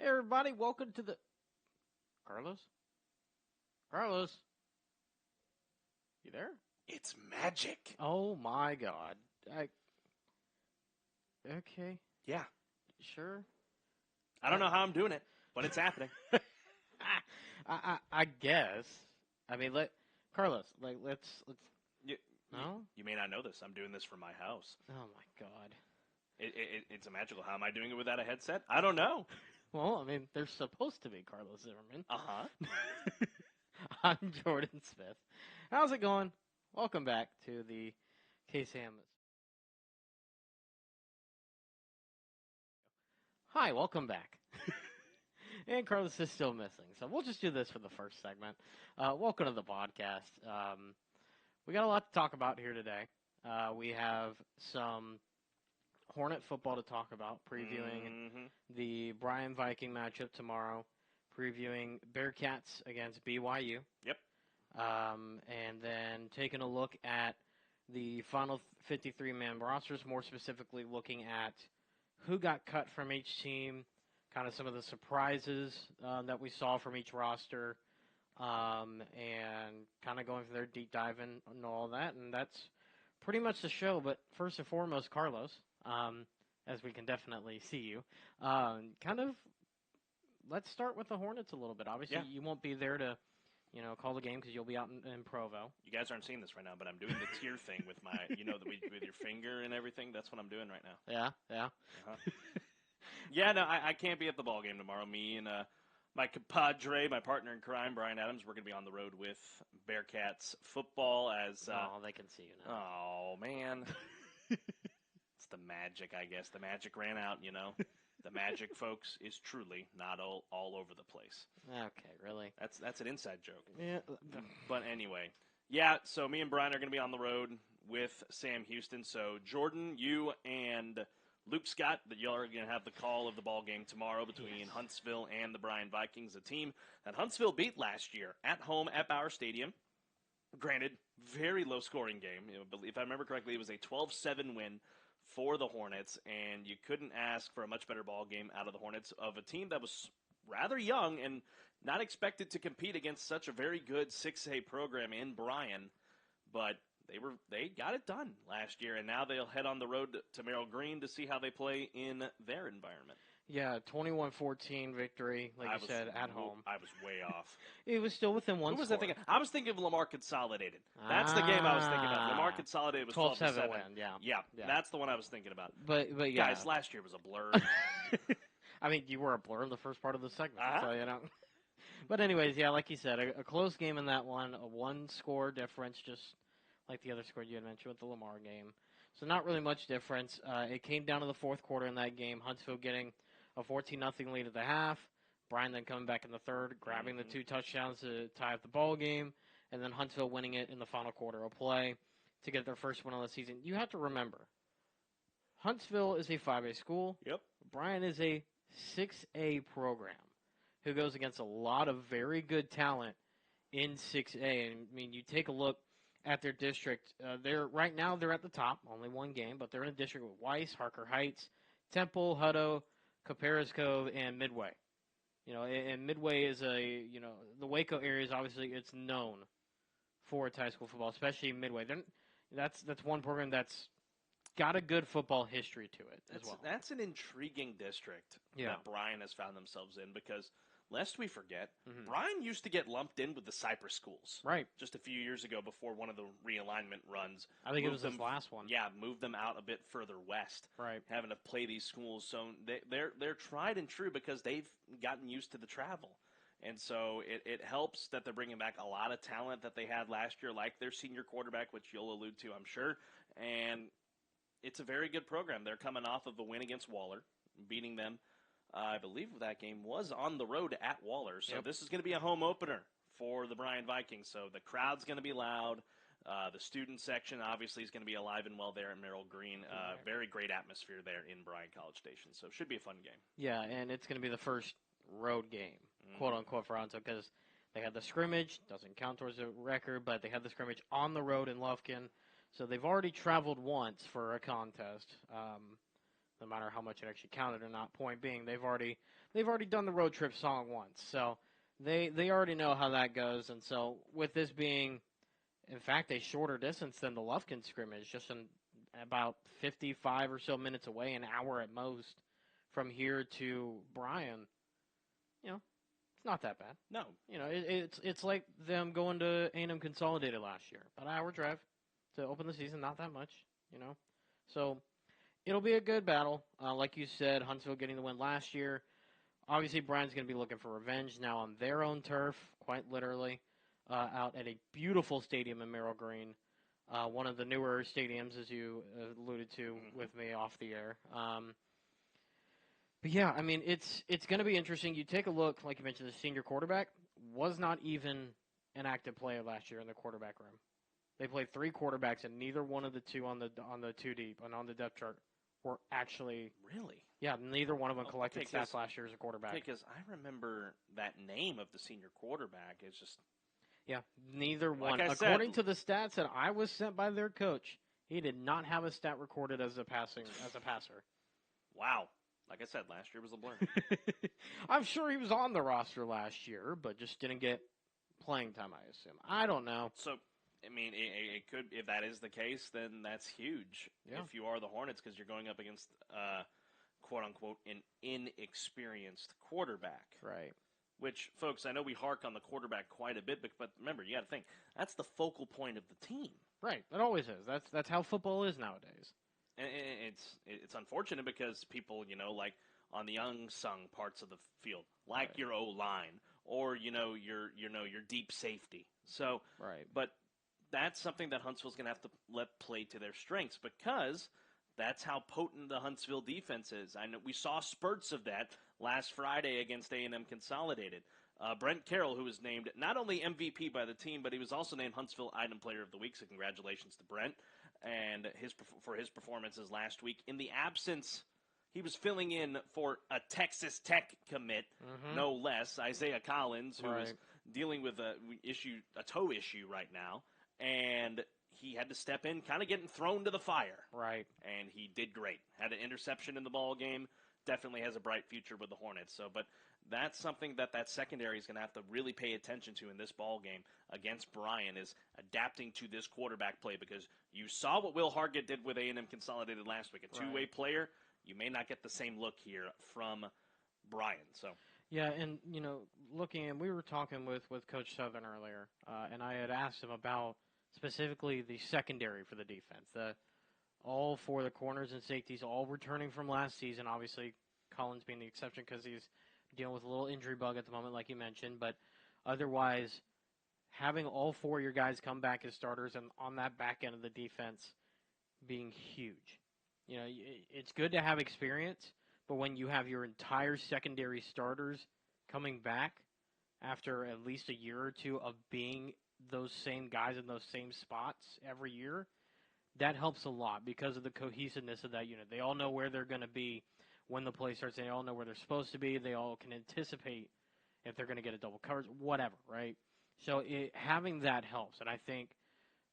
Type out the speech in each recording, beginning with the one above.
Hey everybody, welcome to the Carlos? Carlos? You there? It's magic. Oh my god. Okay, Yeah. sure. I don't know how I'm doing it, but it's happening. I guess. I mean, Carlos, let's You, no? you may not know this. I'm doing this from my house. Oh my god. It's a magical. How am I doing it without a headset? I don't know. Well, I mean, there's supposed to be Carlos Zimmerman. Uh-huh. I'm Jordan Smith. How's it going? Welcome back to the KSAM. Hi, welcome back. And Carlos is still missing, so we'll just do this for the first segment. Welcome to the podcast. We got a lot to talk about here today. We have some Hornet football to talk about, previewing the Bryan Viking matchup tomorrow, previewing Bearcats against BYU. Yep. And then taking a look at the final 53-man rosters, more specifically looking at who got cut from each team, kind of some of the surprises that we saw from each roster, and kind of going for their deep dive and all that. And that's pretty much the show. But first and foremost, Carlos, as we can definitely see you, let's start with the Hornets a little bit. Obviously, you won't be there to call the game because you'll be out in Provo. You guys aren't seeing this right now, but I'm doing the tear thing with my, with your finger and everything. That's what I'm doing right now. Yeah. Uh-huh. Yeah, no, I can't be at the ball game tomorrow. Me and my compadre, my partner in crime, Brian Adams, we're going to be on the road with Bearcats football as... they can see you now. Oh, man. It's the magic, I guess. The magic ran out, The magic, folks, is truly not all over the place. Okay, really? That's an inside joke. Yeah. But anyway, yeah, so me and Brian are going to be on the road with Sam Houston. So Jordan, you and Luke Scott, that y'all are going to have the call of the ball game tomorrow between Huntsville and the Bryan Vikings, a team that Huntsville beat last year at home at Bauer Stadium. Granted, very low-scoring game. If I remember correctly, it was a 12-7 win for the Hornets, and you couldn't ask for a much better ball game out of the Hornets of a team that was rather young and not expected to compete against such a very good 6A program in Bryan, but they got it done last year, and now they'll head on the road to Merrill Green to see how they play in their environment. Yeah, 21-14 victory, like you said, at home. I was way off. It was still within one Who was score. I thinking? I was thinking of Lamar Consolidated. That's the game I was thinking of. Lamar Consolidated was 12-7 win, yeah, that's the one I was thinking about. But yeah. Guys, last year was a blur. I mean, you were a blur in the first part of the segment, so But anyways, yeah, like you said, a close game in that one, a one-score difference, just like the other score you had mentioned with the Lamar game. So not really much difference. It came down to the fourth quarter in that game, Huntsville getting a 14-0 lead at the half. Bryan then coming back in the third, grabbing the 2 touchdowns to tie up the ball game, and then Huntsville winning it in the final quarter of play to get their first win of the season. You have to remember, Huntsville is a 5A school. Yep. Bryan is a 6A program who goes against a lot of very good talent in 6A. And, I mean, you take a look at their district. Right now they're at the top, only one game, but they're in a district with Weiss, Harker Heights, Temple, Hutto, Caparas Cove, and Midway. And Midway is the Waco area is obviously it's known for its high school football, especially Midway. That's one program that's got a good football history to it as well. That's an intriguing district that Bryan has found themselves in because, lest we forget, Bryan used to get lumped in with the Cypress schools. Right. Just a few years ago before one of the realignment runs. I think it was this last one. Yeah, moved them out a bit further west. Right. Having to play these schools. So they're tried and true because they've gotten used to the travel. And so it helps that they're bringing back a lot of talent that they had last year, like their senior quarterback, which you'll allude to, I'm sure. And it's a very good program. They're coming off of a win against Waller, beating them. I believe that game was on the road at Waller. So This is going to be a home opener for the Bryan Vikings. So the crowd's going to be loud. The student section obviously is going to be alive and well there at Merrill Green. Very great atmosphere there in Bryan College Station. So it should be a fun game. Yeah, and it's going to be the first road game, quote-unquote, for Huntsville, because they had the scrimmage. Doesn't count towards the record, but they had the scrimmage on the road in Lufkin. So they've already traveled once for a contest. no matter how much it actually counted or not. Point being, they've already done the road trip song once, so they already know how that goes. And so with this being, in fact, a shorter distance than the Lufkin scrimmage, just about 55 or so minutes away, an hour at most from here to Bryan, it's not that bad. No. It's like them going to A&M Consolidated last year. About an hour drive to open the season, not that much, So it'll be a good battle. Like you said, Huntsville getting the win last year. Obviously, Bryan's going to be looking for revenge now on their own turf, quite literally, out at a beautiful stadium in Merrill Green, one of the newer stadiums, as you alluded to with me off the air. But yeah, I mean, it's going to be interesting. You take a look, like you mentioned, the senior quarterback was not even an active player last year in the quarterback room. They played 3 quarterbacks, and neither one of the two on the 2 deep and on the depth chart were actually really. Yeah, neither one of them collected stats last year as a quarterback. Because I remember that name of the senior quarterback. It's just neither one. Like According to the stats that I was sent by their coach, he did not have a stat recorded as a passer. Wow. Like I said, last year was a blur. I'm sure he was on the roster last year, but just didn't get playing time, I assume. I don't know. So, I mean, it could, if that is the case, then that's huge. Yeah. If you are the Hornets, because you're going up against, quote unquote, an inexperienced quarterback. Right. Which, folks, I know we hark on the quarterback quite a bit, but remember, you got to think that's the focal point of the team. Right. It always is. That's how football is nowadays. And it's unfortunate because people, like on the unsung parts of the field, like your O-line or your deep safety. So, right. But that's something that Huntsville's going to have to let play to their strengths because that's how potent the Huntsville defense is. I know we saw spurts of that last Friday against A&M Consolidated. Brent Carroll, who was named not only MVP by the team, but he was also named Huntsville Item Player of the Week. So congratulations to Brent and for his performances last week. In the absence, he was filling in for a Texas Tech commit, no less, Isaiah Collins, who is dealing with a toe issue right now, and he had to step in, kind of getting thrown to the fire. Right. And he did great. Had an interception in the ball game. Definitely has a bright future with the Hornets. So, but that's something that secondary is going to have to really pay attention to in this ball game against Bryan, is adapting to this quarterback play, because you saw what Will Hargett did with A&M Consolidated last week. A two-way player, you may not get the same look here from Bryan. So. Yeah, and, looking, and we were talking with Coach Southern earlier, and I had asked him about specifically the secondary for the defense. All 4 of the corners and safeties all returning from last season, obviously Collins being the exception because he's dealing with a little injury bug at the moment, like you mentioned. But otherwise, having all 4 of your guys come back as starters and on that back end of the defense being huge. It's good to have experience, but when you have your entire secondary starters coming back after at least a year or two of being those same guys in those same spots every year, that helps a lot because of the cohesiveness of that unit. They all know where they're going to be when the play starts. They all know where they're supposed to be. They all can anticipate if they're going to get a double coverage, whatever, right? So having that helps. And I think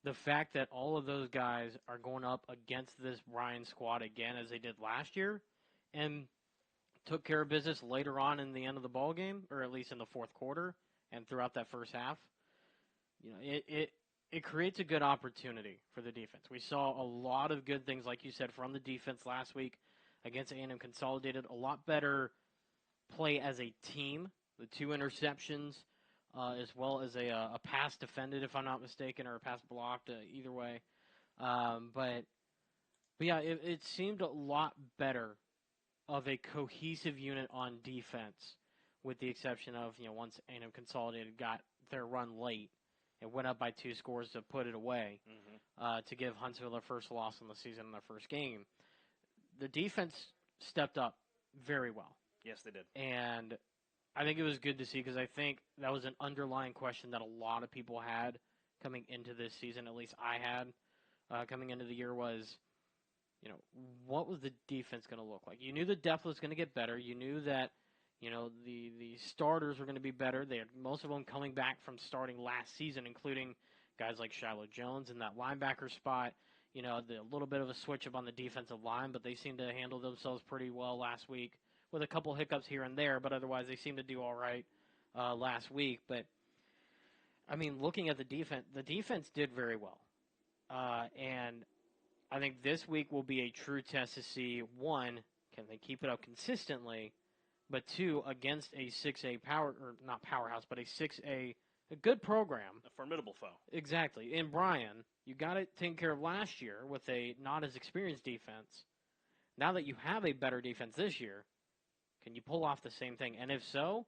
the fact that all of those guys are going up against this Bryan squad again as they did last year and took care of business later on in the end of the ball game, or at least in the fourth quarter and throughout that first half, it creates a good opportunity for the defense. We saw a lot of good things, like you said, from the defense last week against A&M Consolidated. A lot better play as a team. The 2 interceptions, as well as a pass defended, if I'm not mistaken, or a pass blocked, either way. But yeah, it seemed a lot better of a cohesive unit on defense, with the exception of, once A&M Consolidated got their run late, it went up by 2 scores to put it away, to give Huntsville their first loss in the season in their first game. The defense stepped up very well. Yes, they did. And I think it was good to see, because I think that was an underlying question that a lot of people had coming into this season, at least I had coming into the year, was, what was the defense going to look like? You knew the depth was going to get better. You knew that, the starters were going to be better. They had most of them coming back from starting last season, including guys like Shiloh Jones in that linebacker spot. a little bit of a switch up on the defensive line, but they seem to handle themselves pretty well last week with a couple hiccups here and there, but otherwise they seem to do all right last week. But, I mean, looking at the defense did very well. And I think this week will be a true test to see, one, can they keep it up consistently, but two, against a 6A not powerhouse, but a 6A, a good program. A formidable foe. Exactly. In Bryan, you got it taken care of last year with a not as experienced defense. Now that you have a better defense this year, can you pull off the same thing? And if so,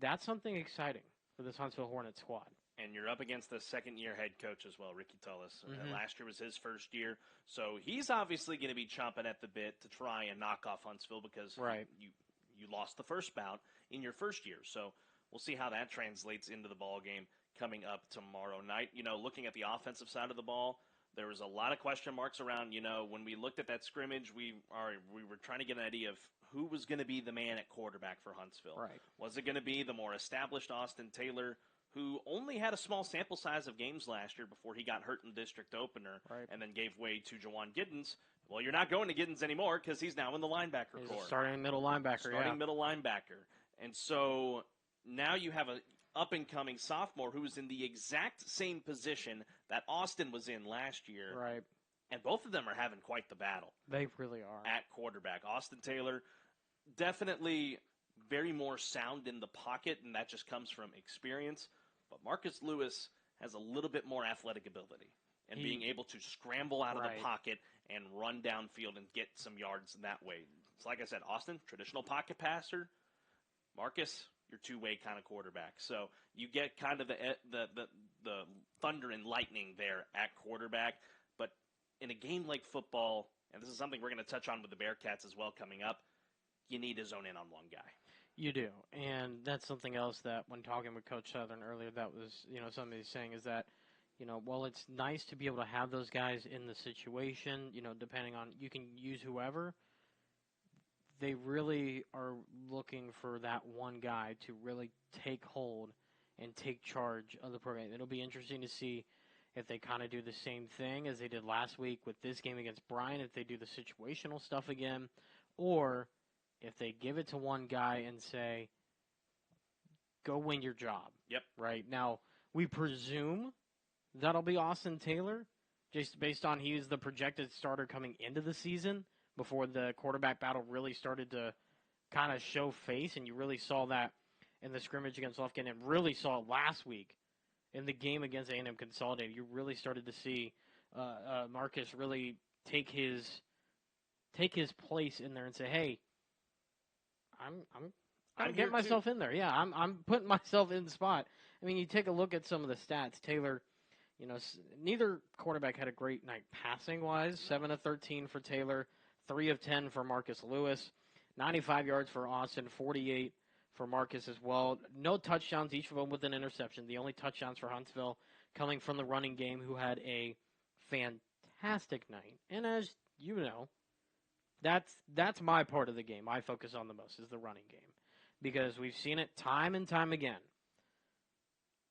that's something exciting for this Huntsville Hornet squad. And you're up against the second-year head coach as well, Ricky Tullis. Mm-hmm. Last year was his first year, so he's obviously going to be chomping at the bit to try and knock off Huntsville because you lost the first bout in your first year. So we'll see how that translates into the ball game coming up tomorrow night. Looking at the offensive side of the ball, there was a lot of question marks around. When we looked at that scrimmage, we were trying to get an idea of who was going to be the man at quarterback for Huntsville. Right. Was it going to be the more established Austin Taylor, who only had a small sample size of games last year before he got hurt in the district opener and then gave way to Jawan Giddens? Well, you're not going to Giddens anymore because he's now in the linebacker corps. Starting middle linebacker, middle linebacker. And so now you have a up-and-coming sophomore who's in the exact same position that Austin was in last year. Right. And both of them are having quite the battle. They really are. At quarterback. Austin Taylor, definitely very more sound in the pocket, and that just comes from experience. But Marcus Lewis has a little bit more athletic ability and being able to scramble out of the pocket and run downfield and get some yards in that way. It's like I said, Austin, traditional pocket passer. Marcus, your two-way kind of quarterback. So you get kind of the thunder and lightning there at quarterback. But in a game like football, and this is something we're going to touch on with the Bearcats as well coming up, you need to zone in on one guy. You do, and that's something else that when talking with Coach Southern earlier, that was, something he's saying is that, while it's nice to be able to have those guys in the situation, depending on, you can use whoever, they really are looking for that one guy to really take hold and take charge of the program. It'll be interesting to see if they kind of do the same thing as they did last week with this game against Bryan, if they do the situational stuff again, or if they give it to one guy and say, go win your job. Yep. Right? Now, we presume that'll be Austin Taylor, just based on he was the projected starter coming into the season before the quarterback battle really started to kind of show face, and you really saw that in the scrimmage against Lufkin and really saw it last week in the game against A&M Consolidated. You really started to see Marcus really take his place in there and say, hey, I'm getting myself in there. Yeah, I'm putting myself in the spot. I mean, you take a look at some of the stats. Taylor, neither quarterback had a great night passing-wise. 7 of 13 for Taylor, 3 of 10 for Marcus Lewis, 95 yards for Austin, 48 for Marcus as well. No touchdowns, each of them with an interception. The only touchdowns for Huntsville coming from the running game, who had a fantastic night. And as you know, that's my part of the game I focus on the most, is the running game. Because we've seen it time and time again.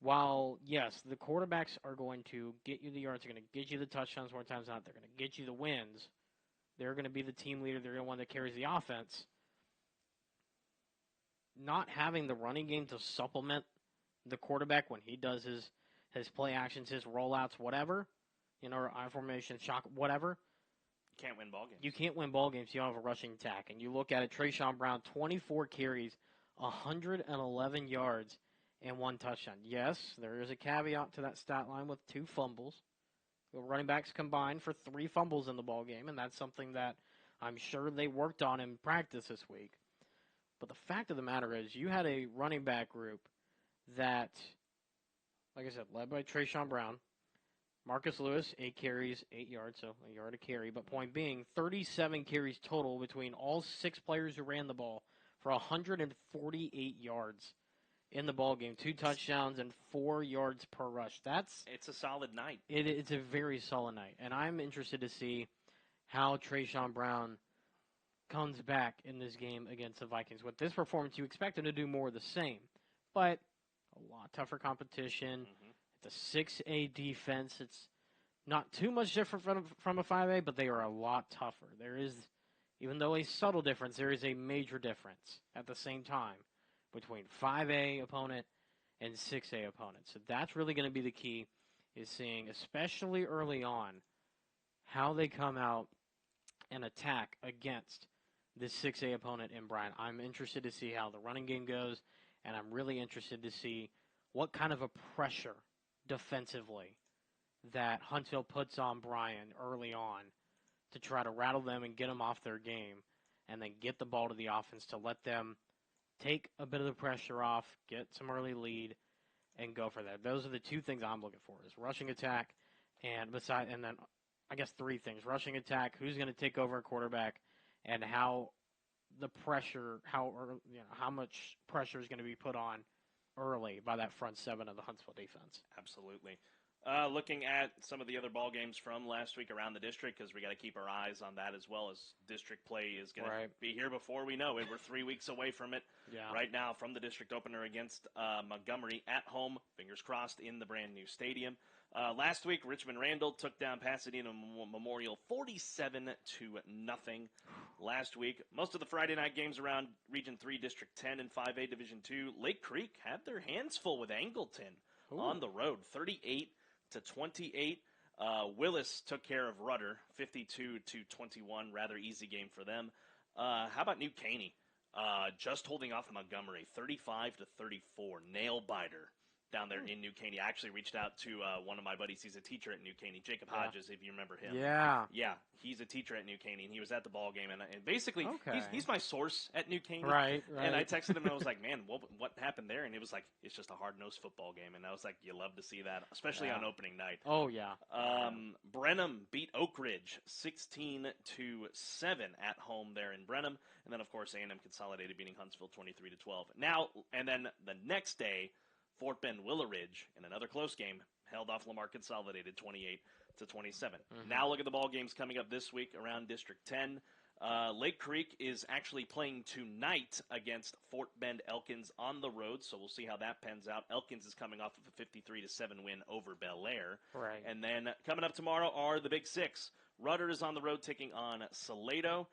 While, yes, the quarterbacks are going to get you the yards, they're going to get you the touchdowns more times than not, they're going to get you the wins, they're going to be the team leader, they're the one that carries the offense. Not having the running game to supplement the quarterback when he does his play actions, his rollouts, whatever, I formation, shock, whatever, you can't win ball games. You can't win ball games. You don't have a rushing attack. And you look at it, Trayshawn Brown, 24 carries, 111 yards, and 1 touchdown. Yes, there is a caveat to that stat line with 2 fumbles. The running backs combined for 3 fumbles in the ball game, and that's something that I'm sure they worked on in practice this week. But the fact of the matter is, you had a running back group that, like I said, led by Trayshawn Brown, Marcus Lewis, 8 carries, 8 yards, so a yard a carry. But point being, 37 carries total between all 6 players who ran the ball for 148 yards in the ball game. 2 touchdowns and 4 yards per rush. It's a solid night. It's a very solid night. And I'm interested to see how Trayshawn Brown comes back in this game against the Vikings. With this performance, you expect him to do more of the same. But a lot tougher competition. Mm-hmm. It's a 6A defense. It's not too much different from a 5A, but they are a lot tougher. There is, even though a subtle difference, there is a major difference at the same time between 5A opponent and 6A opponent. So that's really going to be the key, is seeing, especially early on, how they come out and attack against this 6A opponent in Bryan. I'm interested to see how the running game goes, and I'm really interested to see what kind of a pressure defensively that Huntsville puts on Bryan early on to try to rattle them and get them off their game, and then get the ball to the offense to let them take a bit of the pressure off, get some early lead, and go for that. Those are the two things I'm looking for: is rushing attack, and then I guess three things: rushing attack, who's going to take over a quarterback, and how the pressure, how much pressure is going to be put on early by that front seven of the Huntsville defense. Absolutely. Looking at some of the other ball games from last week around the district, because we got to keep our eyes on that, as well as district play is going to be here before we know it. We're 3 weeks away from it right now, from the district opener against Montgomery at home. Fingers crossed, in the brand new stadium. Last week, Richmond Randall took down Pasadena Memorial 47-0 last week. Most of the Friday night games around Region 3, District 10, and 5A Division 2, Lake Creek had their hands full with Angleton on the road, 38-28. Willis took care of Rudder, 52-21. Rather easy game for them. How about New Caney? Just holding off Montgomery, 35-34. Nail biter down there in New Caney. I actually reached out to one of my buddies. He's a teacher at New Caney, Jacob Hodges, if you remember him. Yeah, he's a teacher at New Caney, and he was at the ball game. And basically, he's my source at New Caney. Right. And I texted him, and I was like, man, what happened there? And he was like, it's just a hard-nosed football game. And I was like, you love to see that, especially on opening night. Oh, yeah. Brenham beat Oak Ridge 16-7 at home there in Brenham. And then, of course, A&M Consolidated beating Huntsville 23-12. Now, and then the next day, Fort Bend Willow Ridge, in another close game, held off Lamar Consolidated 28-27. Now look at the ball games coming up this week around District 10. Lake Creek is actually playing tonight against Fort Bend Elkins on the road, so we'll see how that pans out. Elkins is coming off of a 53-7 win over Bel Air. Right. And then coming up tomorrow are the Big Six. Rudder is on the road taking on Salado.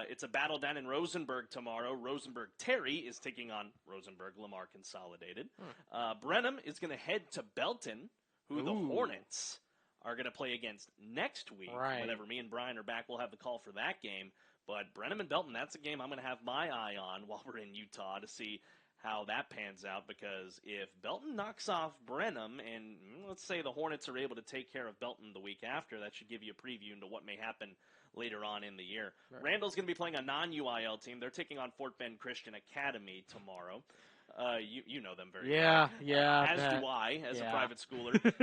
It's a battle down in Rosenberg tomorrow. Rosenberg-Terry is taking on Rosenberg-Lamar Consolidated. Brenham is going to head to Belton, who the Hornets are going to play against next week. Whenever me and Brian are back, we'll have the call for that game. But Brenham and Belton, that's a game I'm going to have my eye on while we're in Utah to see how that pans out, because if Belton knocks off Brenham, and let's say the Hornets are able to take care of Belton the week after, that should give you a preview into what may happen later on in the year. Randall's going to be playing a non-UIL team. They're taking on Fort Bend Christian Academy tomorrow. You know them very well. As do I, as a private schooler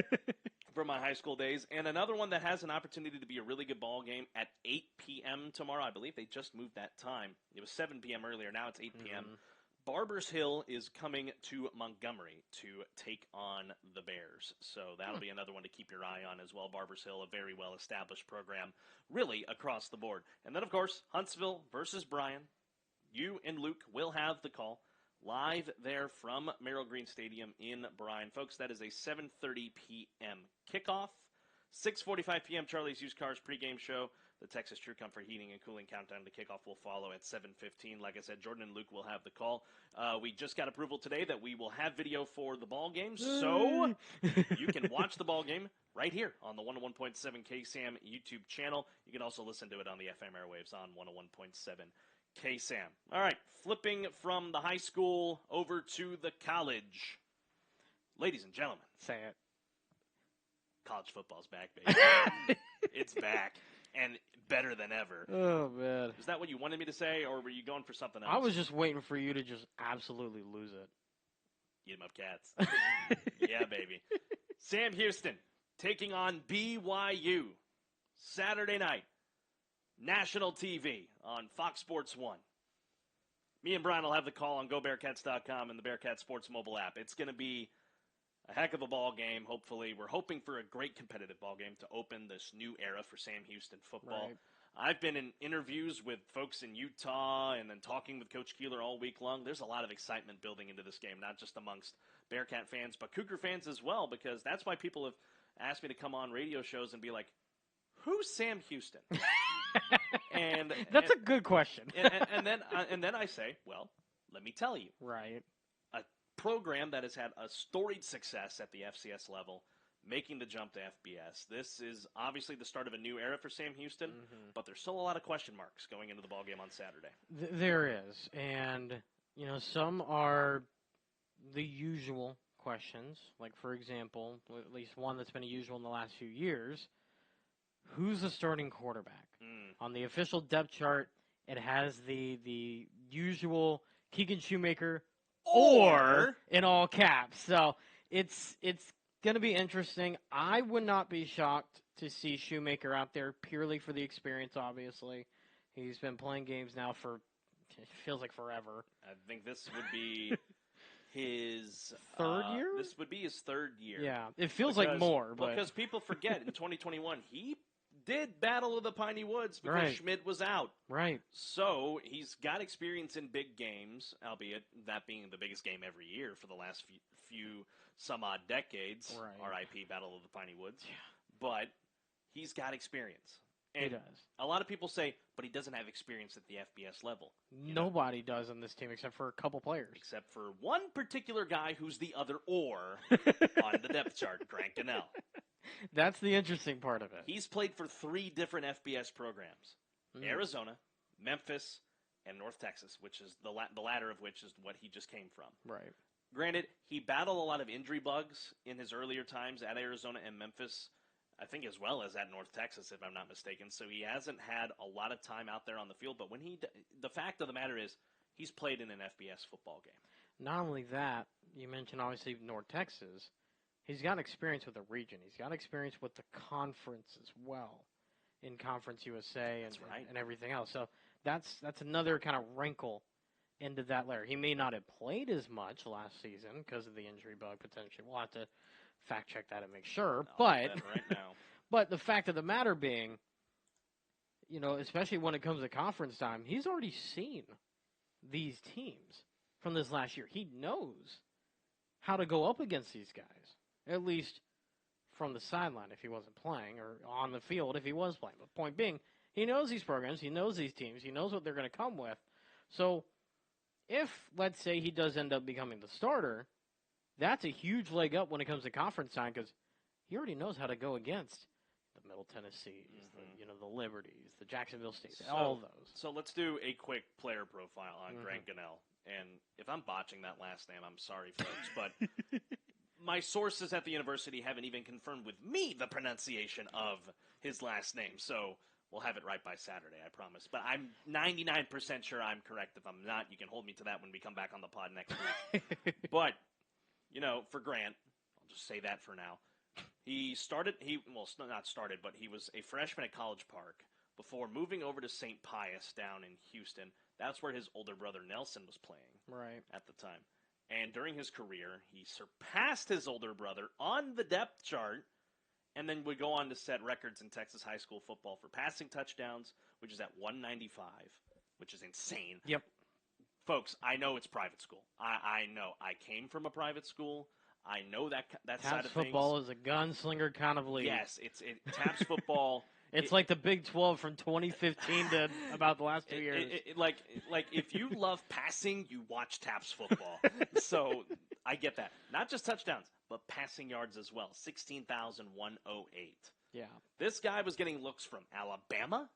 from my high school days. And another one that has an opportunity to be a really good ball game at 8 p.m. tomorrow. I believe they just moved that time. It was 7 p.m. earlier. Now it's 8 p.m. Barbers Hill is coming to Montgomery to take on the Bears. So that'll be another one to keep your eye on as well. Barbers Hill, a very well-established program, really across the board. And then, of course, Huntsville versus Bryan. You and Luke will have the call live there from Merrill Green Stadium in Bryan. Folks, that is a 7:30 p.m. kickoff. 6:45 p.m. Charlie's Used Cars pregame show. The Texas True Comfort Heating and Cooling countdown to kickoff will follow at 7:15. Like I said, Jordan and Luke will have the call. We just got approval today that we will have video for the ball game, so you can watch the ball game right here on the 101.7 KSAM YouTube channel. You can also listen to it on the FM airwaves on 101.7 KSAM. All right, flipping from the high school over to the college. Ladies and gentlemen. Say it. College football's back, baby. It's back. And better than ever. Oh, man. Is that what you wanted me to say, or were you going for something else? I was just waiting for you to just absolutely lose it. Eat 'em up, cats. Yeah, baby. Sam Houston taking on BYU Saturday night. National TV on Fox Sports 1. Me and Brian will have the call on GoBearcats.com and the Bearcat Sports mobile app. It's going to be a heck of a ball game, hopefully. We're hoping for a great competitive ball game to open this new era for Sam Houston football. I've been in interviews with folks in Utah and then talking with Coach Keeler all week long. There's a lot of excitement building into this game, not just amongst Bearcat fans, but Cougar fans as well, because that's why people ask me to come on radio shows and be like, who's Sam Houston? and That's a good question. and then I say, well, let me tell you. Right. A program that has had a storied success at the FCS level, making the jump to FBS. This is obviously the start of a new era for Sam Houston, but there's still a lot of question marks going into the ballgame on Saturday. There is. And, some are the usual questions. Like, for example, at least one that's been usual in the last few years. Who's the starting quarterback? On the official depth chart, it has the usual Keegan Shoemaker or in all caps. So it's going to be interesting. I would not be shocked to see Shoemaker out there purely for the experience, obviously. He's been playing games now for, it feels like forever. I think this would be his third year? This would be his third year. Yeah, it feels like more. But because people forget, in 2021, he did Battle of the Piney Woods because Right. Schmid was out. Right. So he's got experience in big games, albeit that being the biggest game every year for the last few some odd decades. Right. R.I.P. Battle of the Piney Woods. Yeah. But he's got experience. And he does. a lot of people say, but he doesn't have experience at the FBS level. Nobody does on this team except for a couple players. Except for one particular guy who's the other or on the depth chart, Grant Gunnell. That's the interesting part of it. He's played for 3 different FBS programs. Arizona, Memphis, and North Texas, which is the latter of which is what he just came from. Right. Granted, he battled a lot of injury bugs in his earlier times at Arizona and Memphis, I think as well as at North Texas, if I'm not mistaken. So he hasn't had a lot of time out there on the field. But when the fact of the matter is, he's played in an FBS football game. Not only that, you mentioned obviously North Texas. He's got experience with the region. He's got experience with the conference as well, in Conference USA and everything else. So that's another kind of wrinkle into that layer. He may not have played as much last season because of the injury bug potentially. We'll have to fact check that and make sure. But right now. But the fact of the matter being, especially when it comes to conference time, he's already seen these teams from this last year. He knows how to go up against these guys. At least from the sideline if he wasn't playing, or on the field if he was playing. But point being, he knows these programs, he knows these teams, he knows what they're going to come with. So if, let's say, he does end up becoming the starter, that's a huge leg up when it comes to conference time because he already knows how to go against the Middle Tennessees, the Liberties, the Jacksonville States, all of those. So let's do a quick player profile on Grant Gunnell. And if I'm botching that last name, I'm sorry, folks, but my sources at the university haven't even confirmed with me the pronunciation of his last name. So we'll have it right by Saturday, I promise. But I'm 99% sure I'm correct. If I'm not, you can hold me to that when we come back on the pod next week. But, for Grant, I'll just say that for now. He was a freshman at College Park before moving over to St. Pius down in Houston. That's where his older brother Nelson was playing at the time. And during his career, he surpassed his older brother on the depth chart and then would go on to set records in Texas high school football for passing touchdowns, which is at 195, which is insane. Yep. Folks, I know it's private school. I know. I came from a private school. I know that side of things. Football is a gunslinger kind of league. Yes, TAPS football. It's like the Big 12 from 2015 to about the last 2 years. Like if you love passing, you watch TAPS football. So I get that. Not just touchdowns, but passing yards as well. 16,108. Yeah. This guy was getting looks from Alabama,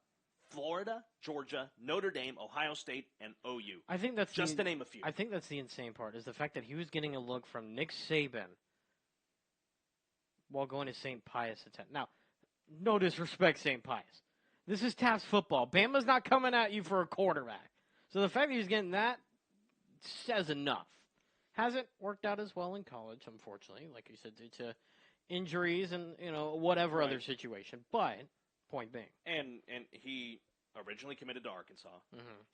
Florida, Georgia, Notre Dame, Ohio State, and OU. I think that's just to name a few. I think that's the insane part is the fact that he was getting a look from Nick Saban while going to St. Pius at 10. Now, no disrespect, St. Pius. This is TAPS football. Bama's not coming at you for a quarterback. So the fact that he's getting that says enough. Hasn't worked out as well in college, unfortunately, like you said, due to injuries and whatever other situation. But point being, and he originally committed to Arkansas.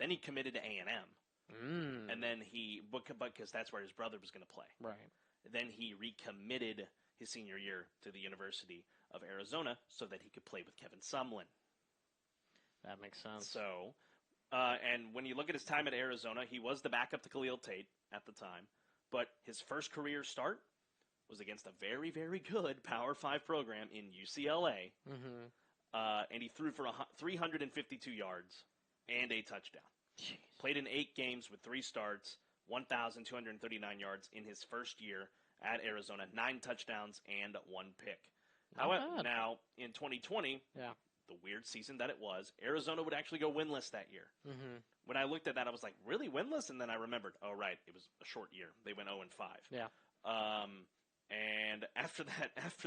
Then he committed to A&M, and then because that's where his brother was going to play. Right. Then he recommitted his senior year to the University of Arizona so that he could play with Kevin Sumlin. That makes sense. So, and when you look at his time at Arizona, he was the backup to Khalil Tate at the time. But his first career start was against a very, very good Power 5 program in UCLA, and he threw for 352 yards and a touchdown. Jeez. Played in 8 games with 3 starts, 1,239 yards in his first year at Arizona, 9 touchdowns and 1 pick. However, now in 2020, the weird season that it was, Arizona would actually go winless that year. When I looked at that, I was like, really winless? And then I remembered, oh, right, it was a short year. They went 0-5. Yeah. And after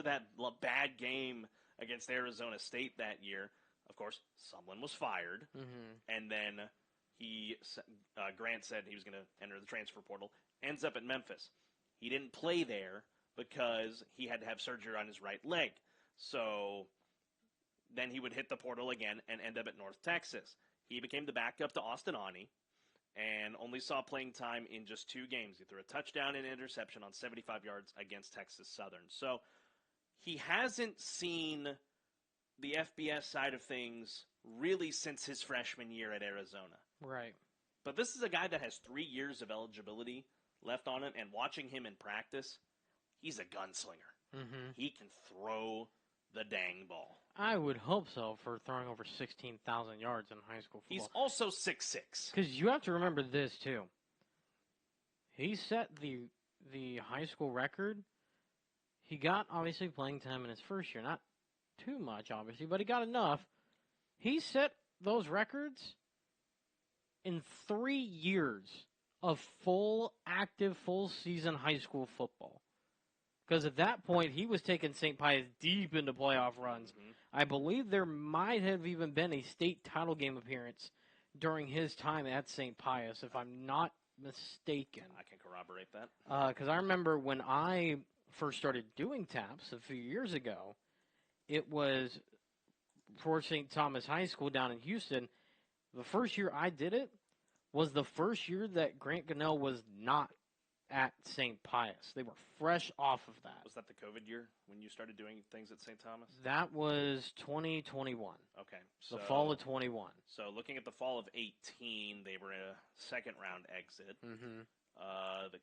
that bad game against Arizona State that year, of course, someone was fired. And then Grant said he was going to enter the transfer portal, ends up at Memphis. He didn't play there because he had to have surgery on his right leg. So then he would hit the portal again and end up at North Texas. He became the backup to Austin Aune and only saw playing time in just 2 games. He threw a touchdown and interception on 75 yards against Texas Southern. So he hasn't seen the FBS side of things really since his freshman year at Arizona. Right. But this is a guy that has 3 years of eligibility left on him, and watching him in practice, he's a gunslinger. He can throw the dang ball. I would hope so for throwing over 16,000 yards in high school football. He's also 6'6". Because you have to remember this, too. He set the high school record. He got, obviously, playing time in his first year. Not too much, obviously, but he got enough. He set those records in 3 years of full season high school football. Because at that point, he was taking St. Pius deep into playoff runs. I believe there might have even been a state title game appearance during his time at St. Pius, if I'm not mistaken. I can corroborate that. Because I remember when I first started doing taps a few years ago, it was for St. Thomas High School down in Houston. The first year I did it was the first year that Grant Gunnell was not at St. Pius. They were fresh off of that. Was that the COVID year when you started doing things at St. Thomas? That was 2021. Okay. So the fall of 21. So looking at the fall of 18, they were in a second-round exit. The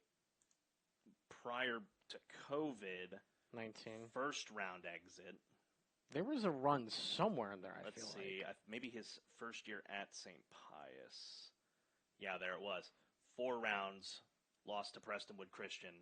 prior to COVID, 19. First-round exit. There was a run somewhere in there, I feel like. Let's see. Maybe his first year at St. Pius. Yeah, there it was. 4 rounds. Lost to Prestonwood Christian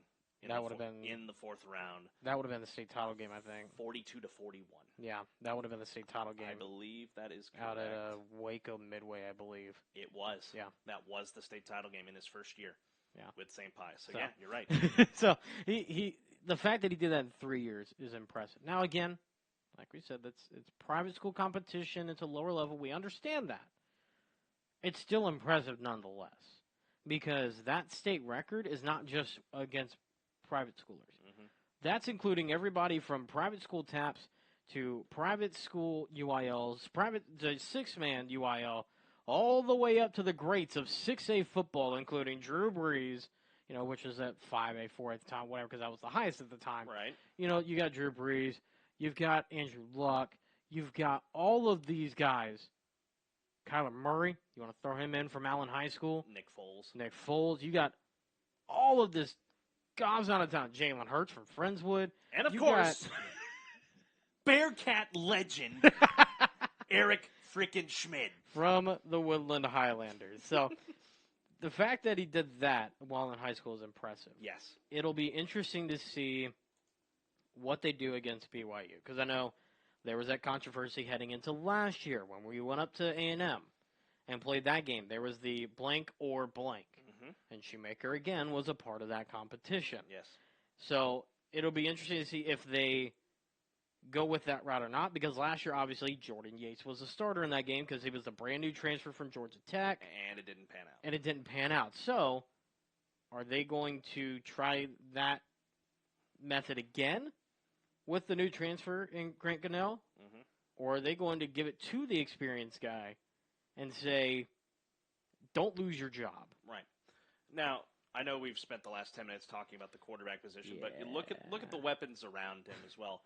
in the 4th round. That would have been the state title game, I think. 42-41. Yeah, that would have been the state title game. I believe that is correct. Out at Waco Midway, I believe. It was. Yeah. That was the state title game in his first year. Yeah. With St. Pius. So yeah, you're right. So the fact that he did that in 3 years is impressive. Now again, like we said, it's private school competition. It's a lower level. We understand that. It's still impressive nonetheless. Because that state record is not just against private schoolers. That's including everybody from private school taps to private school UILs, the 6-man UIL, all the way up to the greats of 6A football, including Drew Brees, which was at 5A, 4A at the time, whatever, because that was the highest at the time. Right. You got Drew Brees, you've got Andrew Luck, you've got all of these guys. Kyler Murray, you want to throw him in from Allen High School? Nick Foles. You got all of this gobs on a ton. Jalen Hurts from Friendswood. And, of course, Bearcat legend, Eric frickin' Schmid. From the Woodland Highlanders. So, the fact that he did that while in high school is impressive. Yes. It'll be interesting to see what they do against BYU. Because I know there was that controversy heading into last year when we went up to A&M and played that game. There was the blank or blank. And Shoemaker, again, was a part of that competition. Yes. So it'll be interesting to see if they go with that route or not, because last year, obviously, Jordan Yates was a starter in that game because he was a brand-new transfer from Georgia Tech. And it didn't pan out. So are they going to try that method again with the new transfer in Grant Gunnell? Or are they going to give it to the experienced guy and say, don't lose your job? Right. Now, I know we've spent the last 10 minutes talking about the quarterback position, but you look at the weapons around him as well.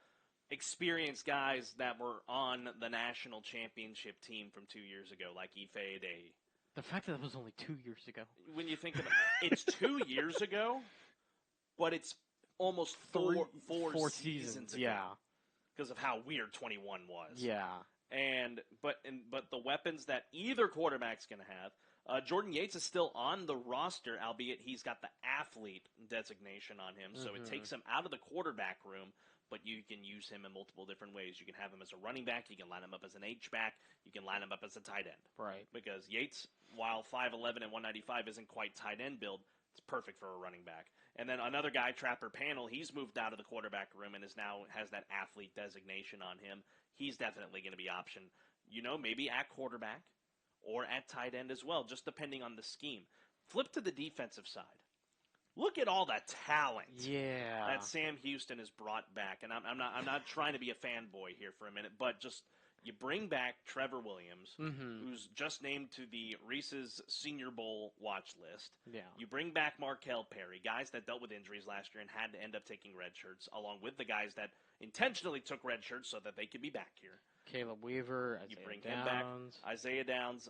Experienced guys that were on the national championship team from 2 years ago, like Ife Ade. The fact that it was only 2 years ago. When you think about it, it's 2 years ago, but it's almost four seasons ago. Yeah. Because of how weird 21 was. Yeah. But the weapons that either quarterback's going to have, Jordan Yates is still on the roster, albeit he's got the athlete designation on him, so it takes him out of the quarterback room, but you can use him in multiple different ways. You can have him as a running back, you can line him up as an H-back, you can line him up as a tight end. Right. Because Yates, while 5'11 and 195 isn't quite tight end build, it's perfect for a running back. And then another guy, Trapper Panel, he's moved out of the quarterback room and has that athlete designation on him. He's definitely going to be optioned, maybe at quarterback or at tight end as well, just depending on the scheme. Flip to the defensive side. Look at all that talent that Sam Houston has brought back. And I'm not trying to be a fanboy here for a minute, but just you bring back Trevor Williams, who's just named to the Reese's Senior Bowl watch list. Yeah. You bring back Markel Perry, guys that dealt with injuries last year and had to end up taking red shirts, along with the guys that intentionally took red shirts so that they could be back here. Caleb Weaver, you bring him back. Isaiah Downs,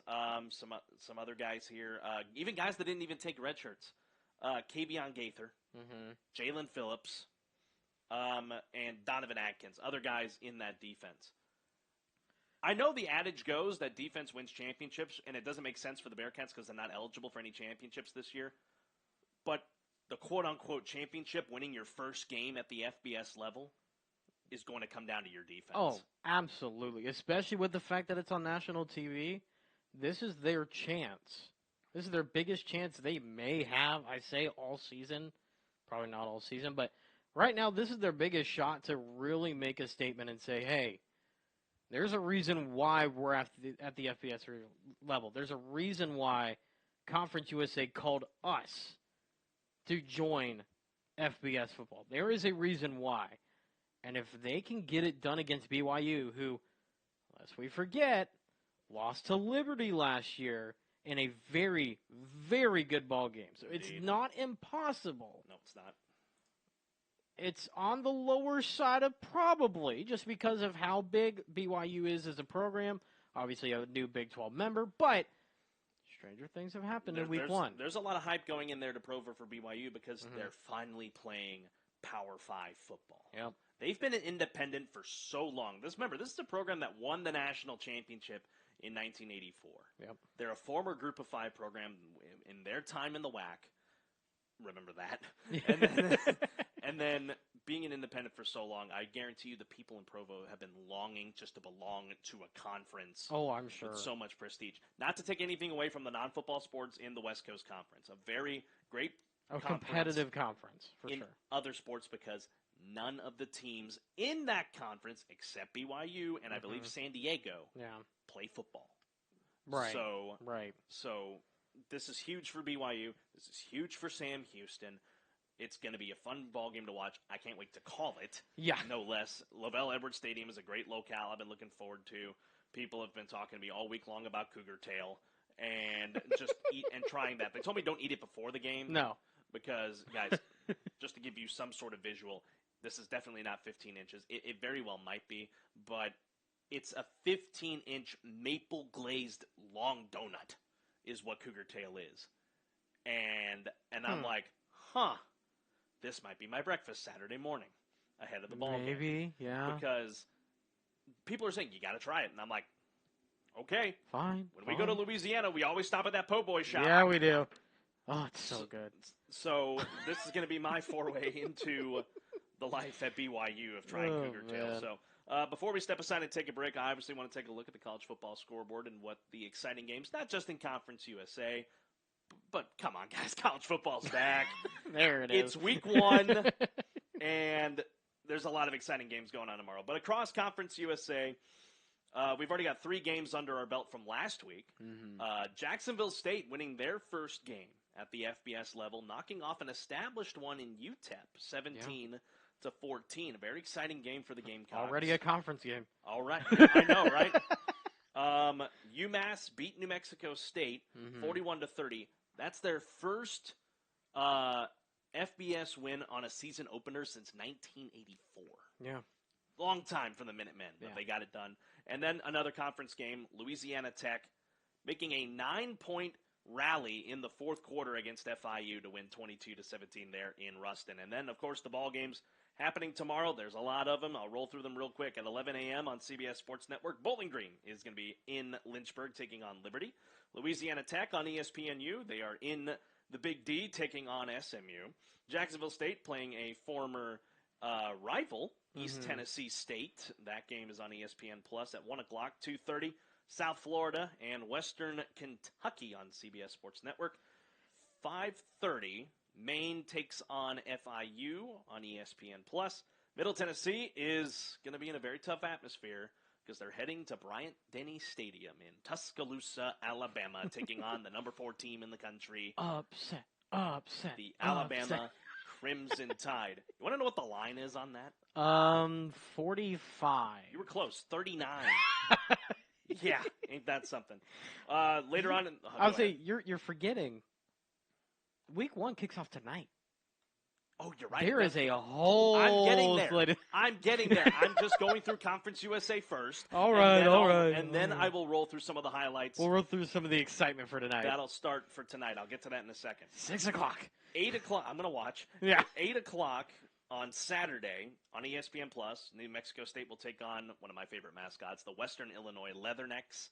some other guys here, even guys that didn't even take red shirts. Kavion Gaither, Jalen Phillips, and Donovan Atkins, other guys in that defense. I know the adage goes that defense wins championships, and it doesn't make sense for the Bearcats because they're not eligible for any championships this year. But the quote-unquote championship, winning your first game at the FBS level, is going to come down to your defense. Oh, absolutely. Especially with the fact that it's on national TV. This is their chance. This is their biggest chance they may have, I say, all season. Probably not all season, but right now this is their biggest shot to really make a statement and say, hey, there's a reason why we're at the FBS level. There's a reason why Conference USA called us to join FBS football. There is a reason why. And if they can get it done against BYU, who, lest we forget, lost to Liberty last year in a very, very good ball game. So Indeed. It's not impossible. No, it's not. It's on the lower side of probably, just because of how big BYU is as a program. Obviously, a new Big 12 member, but stranger things have happened in week one. There's a lot of hype going in there to Provo for BYU because they're finally playing Power 5 football. Yep. They've been an independent for so long. This is a program that won the national championship in 1984. Yep. They're a former Group of 5 program in their time in the WAC. Remember that. And then being an independent for so long, I guarantee you the people in Provo have been longing just to belong to a conference. Oh, I'm sure. With so much prestige. Not to take anything away from the non-football sports in the West Coast Conference. A very great competitive conference, for in sure. Other sports because none of the teams in that conference, except BYU and I believe San Diego, play football. Right. So this is huge for BYU. This is huge for Sam Houston. It's going to be a fun ball game to watch. I can't wait to call it. Yeah. No less. Lavelle Edwards Stadium is a great locale I've been looking forward to. People have been talking to me all week long about Cougar Tail and just trying that. They told me don't eat it before the game. No. Because, guys, just to give you some sort of visual, this is definitely not 15 inches. It very well might be, but it's a 15-inch maple glazed long donut is what Cougar Tail is. And I'm like, this might be my breakfast Saturday morning ahead of the ball game. Maybe, yeah. Because people are saying, you got to try it. And I'm like, okay. Fine. When we go to Louisiana, we always stop at that po' boy shop. Yeah, we do. Oh, it's so good. So this is going to be my foray into the life at BYU of trying Cougar Tail. So before we step aside and take a break, I obviously want to take a look at the college football scoreboard and what the exciting games, not just in Conference USA, but come on, guys, college football's back. There it is. It's week 1, and there's a lot of exciting games going on tomorrow. But across Conference USA, we've already got 3 games under our belt from last week. Jacksonville State winning their first game at the FBS level, knocking off an established one in UTEP, 17-14. A very exciting game for the Gamecocks. Already a conference game. All right. I know, right? UMass beat New Mexico State 41-30. That's their first FBS win on a season opener since 1984. Yeah. Long time for the Minutemen, but they got it done. And then another conference game, Louisiana Tech making a 9-point rally in the fourth quarter against FIU to win 22-17 there in Ruston. And then, of course, the ball games happening tomorrow. There's a lot of them. I'll roll through them real quick. At 11 a.m. on CBS Sports Network, Bowling Green is going to be in Lynchburg taking on Liberty. Louisiana Tech on ESPNU. They are in the Big D taking on SMU. Jacksonville State playing a former rival, East Tennessee State. That game is on ESPN Plus at 1 o'clock, 2:30. South Florida and Western Kentucky on CBS Sports Network. 5:30, Maine takes on FIU on ESPN Plus. Middle Tennessee is going to be in a very tough atmosphere because they're heading to Bryant-Denny Stadium in Tuscaloosa, Alabama, taking on the number 4 team in the country. Upset. The Alabama Crimson Tide. You want to know what the line is on that? 45. You were close, 39. Yeah, ain't that something? Later on, I'll say you're forgetting. Week 1 kicks off tonight. Oh, you're right. There is a whole. I'm getting there. slate. I'm getting there. I'm just going through Conference USA first. All right. And then I will roll through some of the highlights. We'll roll through some of the excitement for tonight. That'll start for tonight. I'll get to that in a second. 6 o'clock. 8 o'clock. I'm going to watch. Yeah. 8 o'clock on Saturday on ESPN Plus. New Mexico State will take on one of my favorite mascots, the Western Illinois Leathernecks.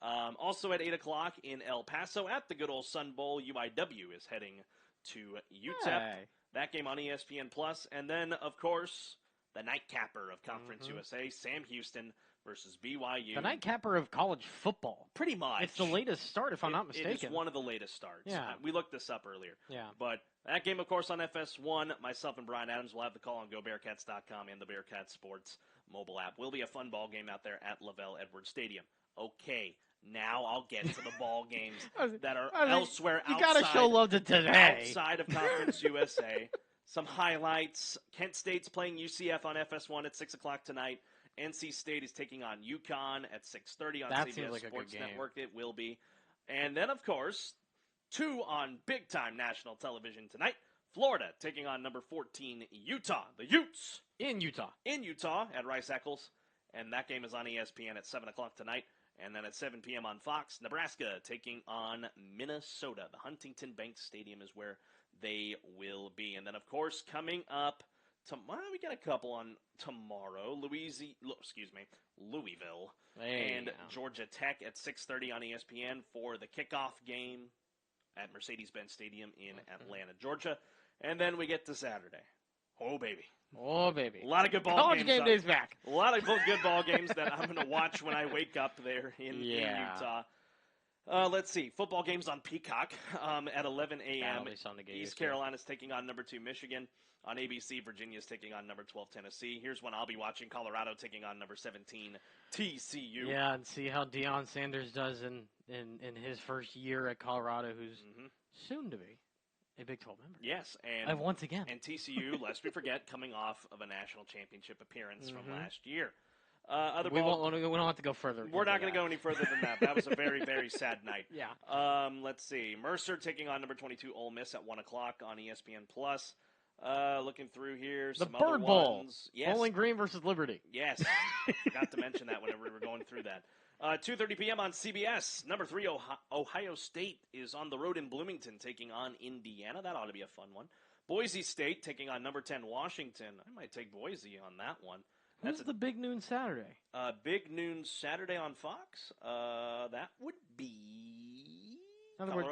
Also at 8 o'clock in El Paso at the good old Sun Bowl, UIW is heading to UTEP. Hey. That game on ESPN Plus. And then, of course, the nightcapper of Conference USA, Sam Houston versus BYU. The nightcapper of college football. Pretty much. It's the latest start, if I'm not mistaken. It is one of the latest starts. Yeah. We looked this up earlier. Yeah. But that game, of course, on FS1, myself and Brian Adams will have the call on GoBearcats.com and the Bearcats Sports mobile app. Will be a fun ball game out there at Lavelle Edwards Stadium. Okay, now I'll get to the ball games that are elsewhere you got to show love to today. Outside of Conference USA. Some highlights. Kent State's playing UCF on FS1 at 6 o'clock tonight. NC State is taking on UConn at 6:30 on CBS Sports Network. It will be. And then, of course, 2 on big-time national television tonight. Florida taking on number 14, Utah. The Utes. In Utah At Rice-Eccles. And that game is on ESPN at 7 o'clock tonight. And then at 7 p.m. on Fox, Nebraska taking on Minnesota. The Huntington Bank Stadium is where they will be. And then, of course, coming up tomorrow, we got a couple on tomorrow. Louisville and Georgia Tech at 6:30 on ESPN for the kickoff game at Mercedes-Benz Stadium in Atlanta, Georgia. And then we get to Saturday. Oh, baby. A lot of good ball College games. Game Day's back. A lot of good ball games that I'm going to watch when I wake up there in Utah. Let's see. Football games on Peacock at 11 a.m. East Carolina's taking on number 2 Michigan. On ABC, Virginia's taking on number 12 Tennessee. Here's one I'll be watching. Colorado taking on number 17 TCU. Yeah, and see how Deion Sanders does in his first year at Colorado, who's soon to be a Big 12 member. Yes, and once again. And TCU, lest we forget, coming off of a national championship appearance from last year. We don't have to go further. We're not going to go any further than that. That was a very, very sad night. Yeah. Let's see. Mercer taking on number 22 Ole Miss at 1 o'clock on ESPN Plus. Looking through here, some other Bird Bowl. ones. Yes. Bowling Green versus Liberty. Yes. Forgot to mention that whenever we were going through that. 2:30 p.m. on CBS. Number 3 Ohio State is on the road in Bloomington taking on Indiana. That ought to be a fun one. Boise State taking on number 10 Washington. I might take Boise on that one. Who's the big noon Saturday? Big noon Saturday on Fox. That would be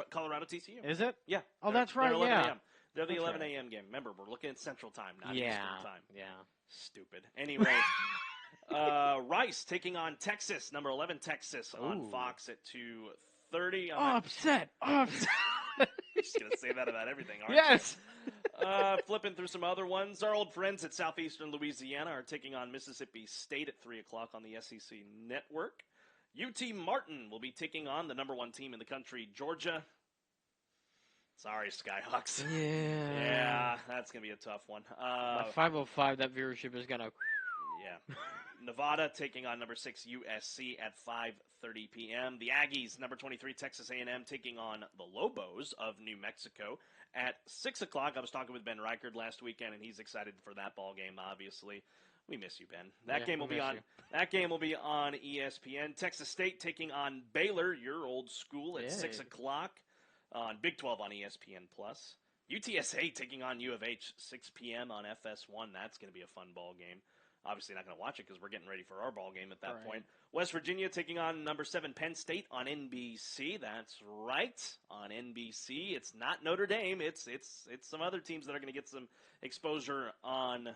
Colorado TCU. Is it? Yeah. Oh, that's right. They're 11 yeah. a.m. They're the 11 a.m. game. Remember, we're looking at Central Time, not Eastern Time. Yeah. Stupid. Anyway, Rice taking on Texas, number 11 Texas on Fox at 2:30. Upset. You're just going to say that about everything, aren't yes. you? Flipping through some other ones. Our old friends at Southeastern Louisiana are taking on Mississippi State at 3 o'clock on the SEC Network. UT Martin will be taking on the number 1 team in the country, Georgia. Sorry, Skyhawks. Yeah, that's going to be a tough one. By 5:05, that viewership is going to... Yeah. Nevada taking on number 6 USC at 5:30 p.m. The Aggies, number 23 Texas A&M, taking on the Lobos of New Mexico at 6 o'clock. I was talking with Ben Reichard last weekend, and he's excited for that ball game, obviously. We miss you, Ben. That game will be on. That game will be on ESPN. Texas State taking on Baylor, your old school, at 6 o'clock. on Big 12 on ESPN+. UTSA taking on U of H, 6 p.m. on FS1. That's going to be a fun ball game. Obviously not going to watch it because we're getting ready for our ball game at that point. West Virginia taking on number 7 Penn State on NBC. That's right, on NBC. It's not Notre Dame. It's some other teams that are going to get some exposure on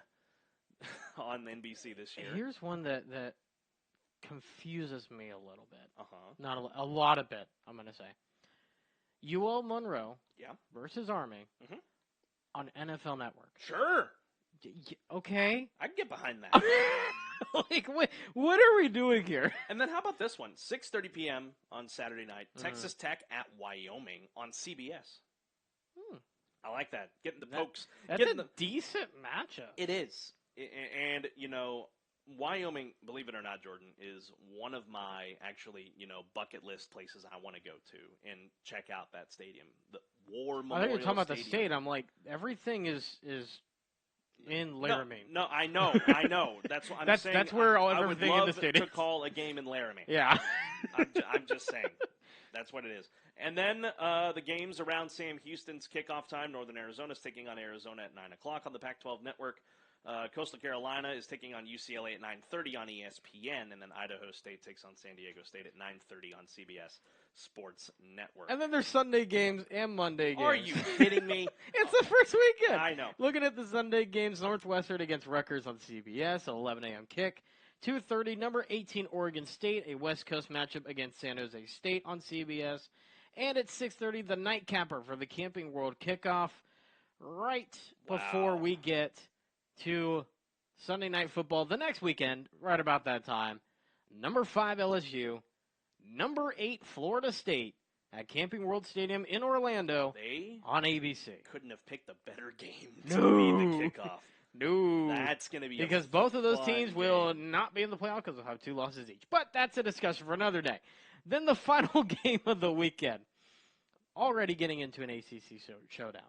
NBC this year. Here's one that confuses me a little bit. Not a lot of bit, I'm going to say. UL Monroe versus Army on NFL Network. Sure. Okay. I can get behind that. Like, what are we doing here? And then how about this one? 6:30 p.m. on Saturday night. Texas Tech at Wyoming on CBS. I like that. Getting the pokes. That's a decent matchup. It is. And, Wyoming, believe it or not, Jordan, is one of my actually, bucket list places I want to go to and check out that stadium. The War Memorial I think you're talking about Stadium. the state. I'm like, everything is in Laramie. No, I know. That's what I'm saying. That's where I everything would love in the state is. to call a game in Laramie. Yeah. I'm just saying. That's what it is. And then the games around Sam Houston's kickoff time. Northern Arizona's taking on Arizona at 9 o'clock on the Pac-12 network. Coastal Carolina is taking on UCLA at 9:30 on ESPN, and then Idaho State takes on San Diego State at 9:30 on CBS Sports Network. And then there's Sunday games and Monday games. Are you kidding me? It's the first weekend. I know. Looking at the Sunday games, Northwestern against Rutgers on CBS, 11 a.m. kick. 2:30, number 18 Oregon State, a West Coast matchup against San Jose State on CBS. And at 6:30, the nightcapper for the Camping World kickoff right before we get to Sunday Night Football the next weekend, right about that time. Number 5 LSU, number 8 Florida State at Camping World Stadium in Orlando on ABC. Couldn't have picked a better game No. to be the kickoff. No. That's going to be because both of those teams will not be in the playoff because they'll have 2 losses each. But that's a discussion for another day. Then the final game of the weekend. Already getting into an ACC showdown.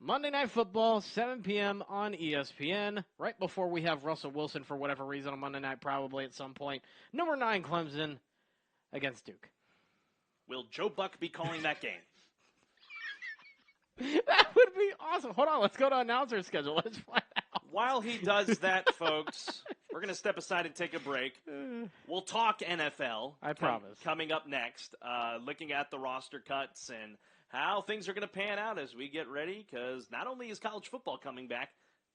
Monday Night Football, 7 p.m. on ESPN, right before we have Russell Wilson for whatever reason on Monday night, probably at some point. Number 9, Clemson against Duke. Will Joe Buck be calling that game? That would be awesome. Hold on, let's go to announcer schedule. Let's find out. While he does that, folks, we're going to step aside and take a break. We'll talk NFL. I promise. Coming up next, looking at the roster cuts and how things are going to pan out as we get ready, because not only is college football coming back,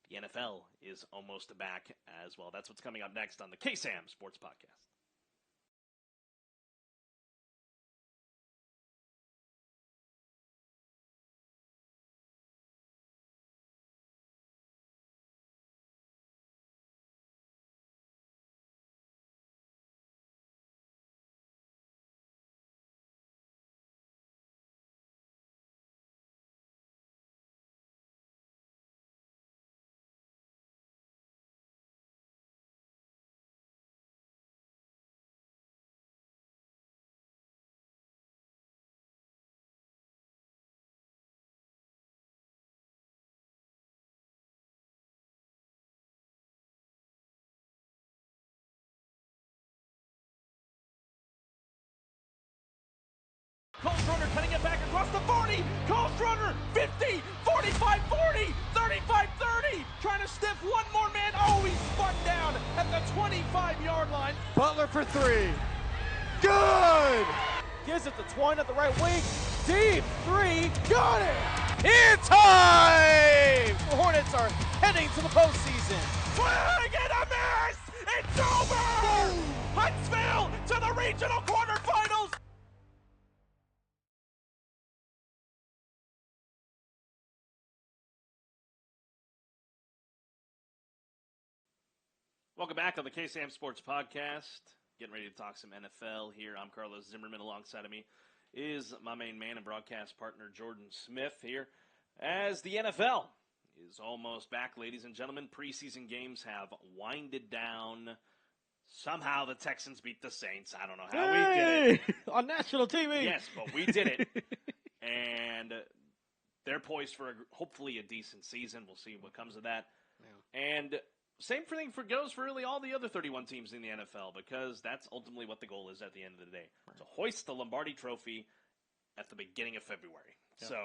the NFL is almost back as well. That's what's coming up next on the KSAM Sports Podcast. Runner cutting it back across the 40. Runner 50, 45, 40, 35, 30. Trying to stiff one more man. Oh, he's spun down at the 25-yard line. Butler for 3. Good. Gives it to Twine at the right wing. Deep 3. Got it. It's time. The Hornets are heading to the postseason. Swing and a miss. It's over. Huntsville to the regional quarterfinals. Welcome back on the KSAM Sports Podcast. Getting ready to talk some NFL here. I'm Carlos Zimmerman. Alongside of me is my main man and broadcast partner, Jordan Smith, here. As the NFL is almost back, ladies and gentlemen. Preseason games have winded down. Somehow the Texans beat the Saints. I don't know how we did it. On national TV. Yes, but we did it. And they're poised for hopefully a decent season. We'll see what comes of that. Yeah. And same thing goes for really all the other 31 teams in the NFL, because that's ultimately what the goal is at the end of the day. Right. To hoist the Lombardi Trophy at the beginning of February. Yep. So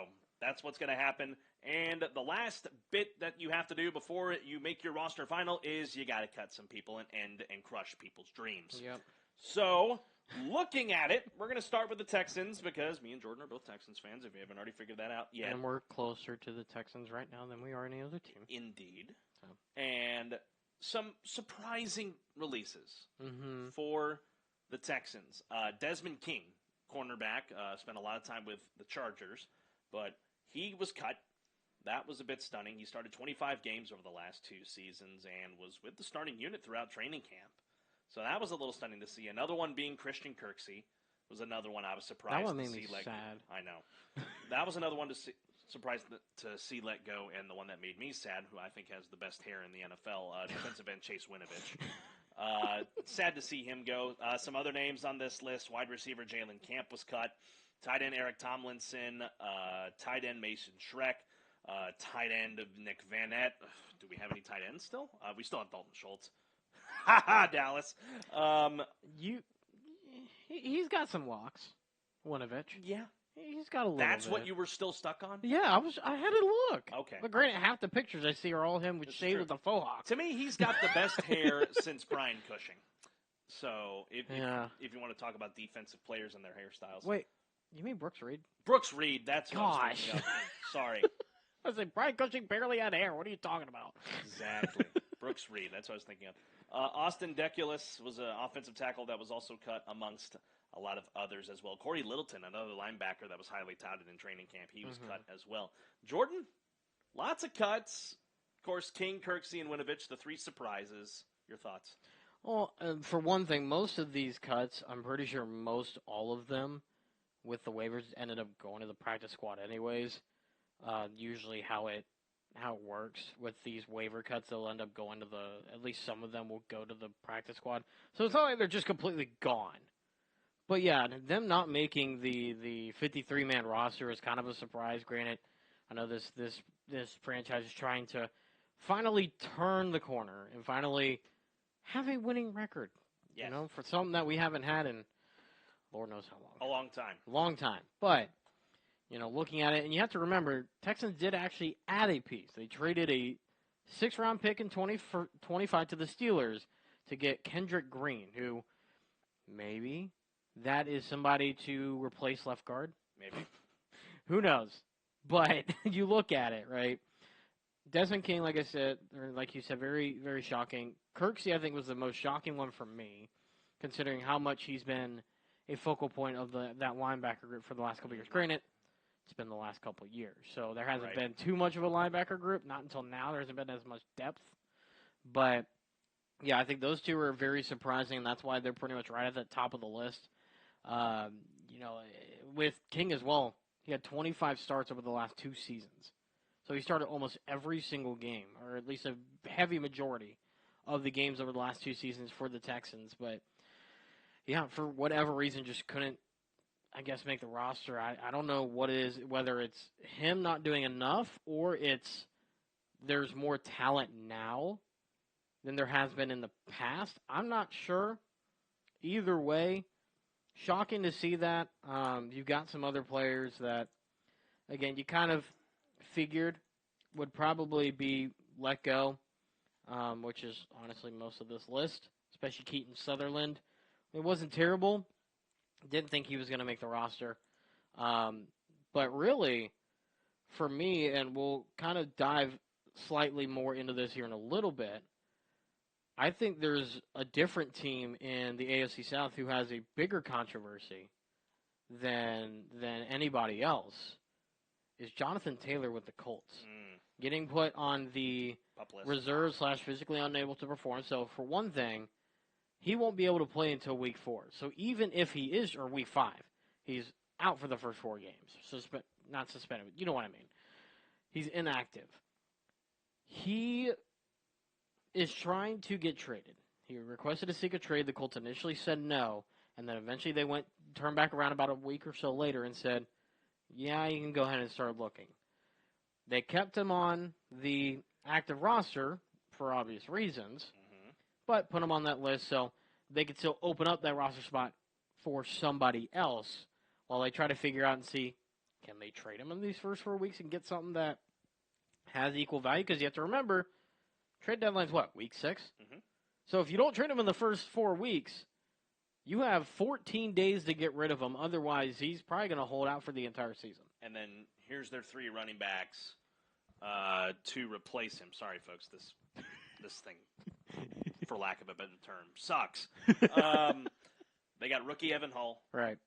that's what's going to happen. And the last bit that you have to do before you make your roster final is you got to cut some people and end and crush people's dreams. Yep. So, looking at it, we're going to start with the Texans because me and Jordan are both Texans fans, if you haven't already figured that out yet. And we're closer to the Texans right now than we are any other team. Indeed. So. And some surprising releases Mm-hmm. for the Texans. Desmond King, cornerback, spent a lot of time with the Chargers, but he was cut. That was a bit stunning. He started 25 games over the last 2 seasons and was with the starting unit throughout training camp. So that was a little stunning to see. Another one being Christian Kirksey was another one I was surprised That one to made see me let sad. go. I know. That was another one surprised to see let go, and the one that made me sad, who I think has the best hair in the NFL, defensive end Chase Winovich. Sad to see him go. Some other names on this list: wide receiver Jalen Camp was cut, tight end Eric Tomlinson, tight end Mason Schreck, tight end of Nick Van Nett. Do we have any tight ends still? We still have Dalton Schultz. Ha ha, Dallas. He's got some locks, Winovich. Yeah. He's got a little That's bit. what you were still stuck on? Yeah, I had to look. Okay. But granted, half the pictures I see are all him with That's shaved true. with a faux hawk. To me, he's got the best hair since Brian Cushing. So, if you want to talk about defensive players and their hairstyles. Wait, you mean Brooks Reed? Brooks Reed, that's what I was Gosh. thinking of. Sorry. I was like, Brian Cushing barely had hair. What are you talking about? Exactly. Brooks Reed, that's what I was thinking of. Austin Deculus was an offensive tackle that was also cut amongst a lot of others as well. Corey Littleton, another linebacker that was highly touted in training camp, he was cut as well. Jordan, lots of cuts. Of course, King, Kirksey, and Winovich, the 3 surprises. Your thoughts? Well, for one thing, most of these cuts, I'm pretty sure all of them, with the waivers, ended up going to the practice squad anyways. Usually how it works with these waiver cuts, they'll end up going to at least some of them will go to the practice squad. So it's not like they're just completely gone. But yeah, them not making the 53-man roster is kind of a surprise. Granted, I know this franchise is trying to finally turn the corner and finally have a winning record. Yes. You know, for something that we haven't had in Lord knows how long. A long time. Long time. But, you know, looking at it, and you have to remember, Texans did actually add a piece. They traded a 6th-round pick in 25 to the Steelers to get Kendrick Green, who maybe that is somebody to replace left guard. Maybe. Who knows? But you look at it, right? Desmond King, like I said, or like you said, very, very shocking. Kirksey, I think, was the most shocking one for me, considering how much he's been a focal point of that linebacker group for the last couple of years. Granted, it's been the last couple of years, so there hasn't been too much of a linebacker group. Not until now. There hasn't been as much depth. But, yeah, I think those 2 are very surprising, and that's why they're pretty much right at the top of the list. You know, with King as well, he had 25 starts over the last 2 seasons. So he started almost every single game, or at least a heavy majority of the games over the last 2 seasons for the Texans. But, yeah, for whatever reason, just couldn't, I guess, make the roster. I don't know what it is, whether it's him not doing enough or it's there's more talent now than there has been in the past. I'm not sure. Either way, shocking to see that. You've got some other players that, again, you kind of figured would probably be let go, which is honestly most of this list, especially Keaton Sutherland. It wasn't terrible. Didn't think he was going to make the roster. But really, for me, and we'll kind of dive slightly more into this here in a little bit, I think there's a different team in the AFC South who has a bigger controversy than anybody else. Is Jonathan Taylor with the Colts. Getting put on the reserve / physically unable to perform. So, for one thing, he won't be able to play until week 4. So, even if he is, or week 5, he's out for the first 4 games. Not suspended, but you know what I mean. He's inactive. He is trying to get traded. He requested to seek a trade. The Colts initially said no, and then eventually they turned back around about a week or so later and said, yeah, you can go ahead and start looking. They kept him on the active roster for obvious reasons, but put him on that list so they could still open up that roster spot for somebody else while they try to figure out and see, can they trade him in these first 4 weeks and get something that has equal value? Because you have to remember, trade deadline's what, week 6? Mm-hmm. So if you don't trade him in the first 4 weeks, you have 14 days to get rid of him. Otherwise, he's probably going to hold out for the entire season. And then here's their 3 running backs to replace him. Sorry, folks, this thing, for lack of a better term, sucks. They got rookie Evan Hull. Right.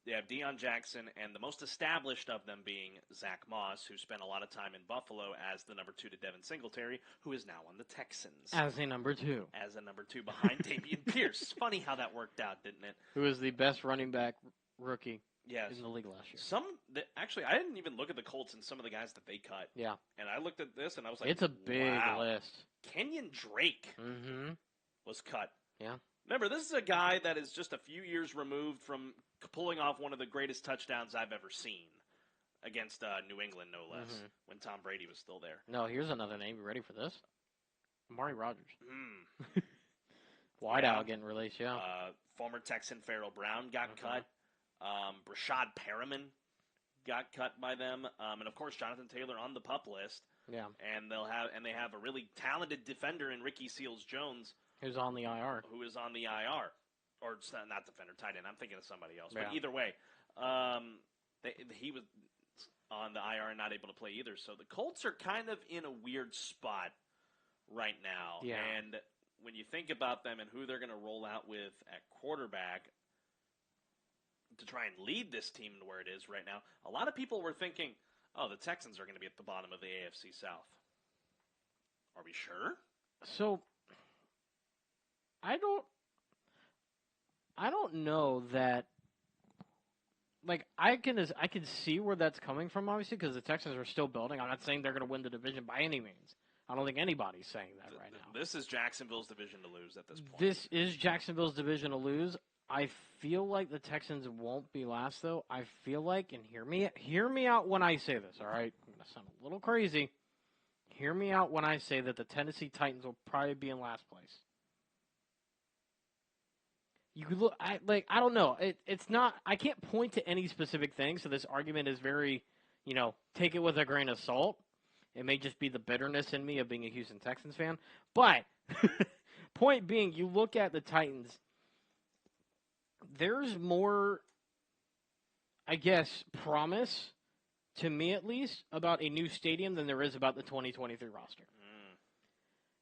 They have Deion Jackson, and the most established of them being Zach Moss, who spent a lot of time in Buffalo as the number 2 to Devin Singletary, who is now on the Texans. As a number 2. As a number 2 behind Dameon Pierce. Funny how that worked out, didn't it? Who was the best running back rookie Yes. in the league last year. Actually, I didn't even look at the Colts and some of the guys that they cut. Yeah. And I looked at this, and I was like, It's a big wow. list. Kenyon Drake Mm-hmm. was cut. Yeah. Remember, this is a guy that is just a few years removed from pulling off one of the greatest touchdowns I've ever seen against New England, no less, when Tom Brady was still there. No, here's another name. You ready for this? Amari Rogers. Yeah. Wideout getting released, yeah. Former Texan Farrell Brown got cut. Brashad Perriman got cut by them. And, of course, Jonathan Taylor on the PUP list. Yeah. And they have a really talented defender in Ricky Seals-Jones. Who's on the IR. Who is on the IR. Or not defender, tight end. I'm thinking of somebody else. Yeah. But either way, he was on the IR and not able to play either. So the Colts are kind of in a weird spot right now. Yeah. And when you think about them and who they're going to roll out with at quarterback to try and lead this team to where it is right now, a lot of people were thinking, oh, the Texans are going to be at the bottom of the AFC South. Are we sure? So, I don't know that. Like, I can see where that's coming from, obviously, because the Texans are still building. I'm not saying they're going to win the division by any means. I don't think anybody's saying that right now. This is Jacksonville's division to lose at this point. This is Jacksonville's division to lose. I feel like the Texans won't be last, though. I feel like, and hear me out when I say this, all right? I'm going to sound a little crazy. Hear me out when I say that the Tennessee Titans will probably be in last place. You could look, I don't know. It's not. I can't point to any specific thing. So this argument is very, take it with a grain of salt. It may just be the bitterness in me of being a Houston Texans fan. But point being, you look at the Titans. There's more, I guess, promise to me at least about a new stadium than there is about the 2023 roster.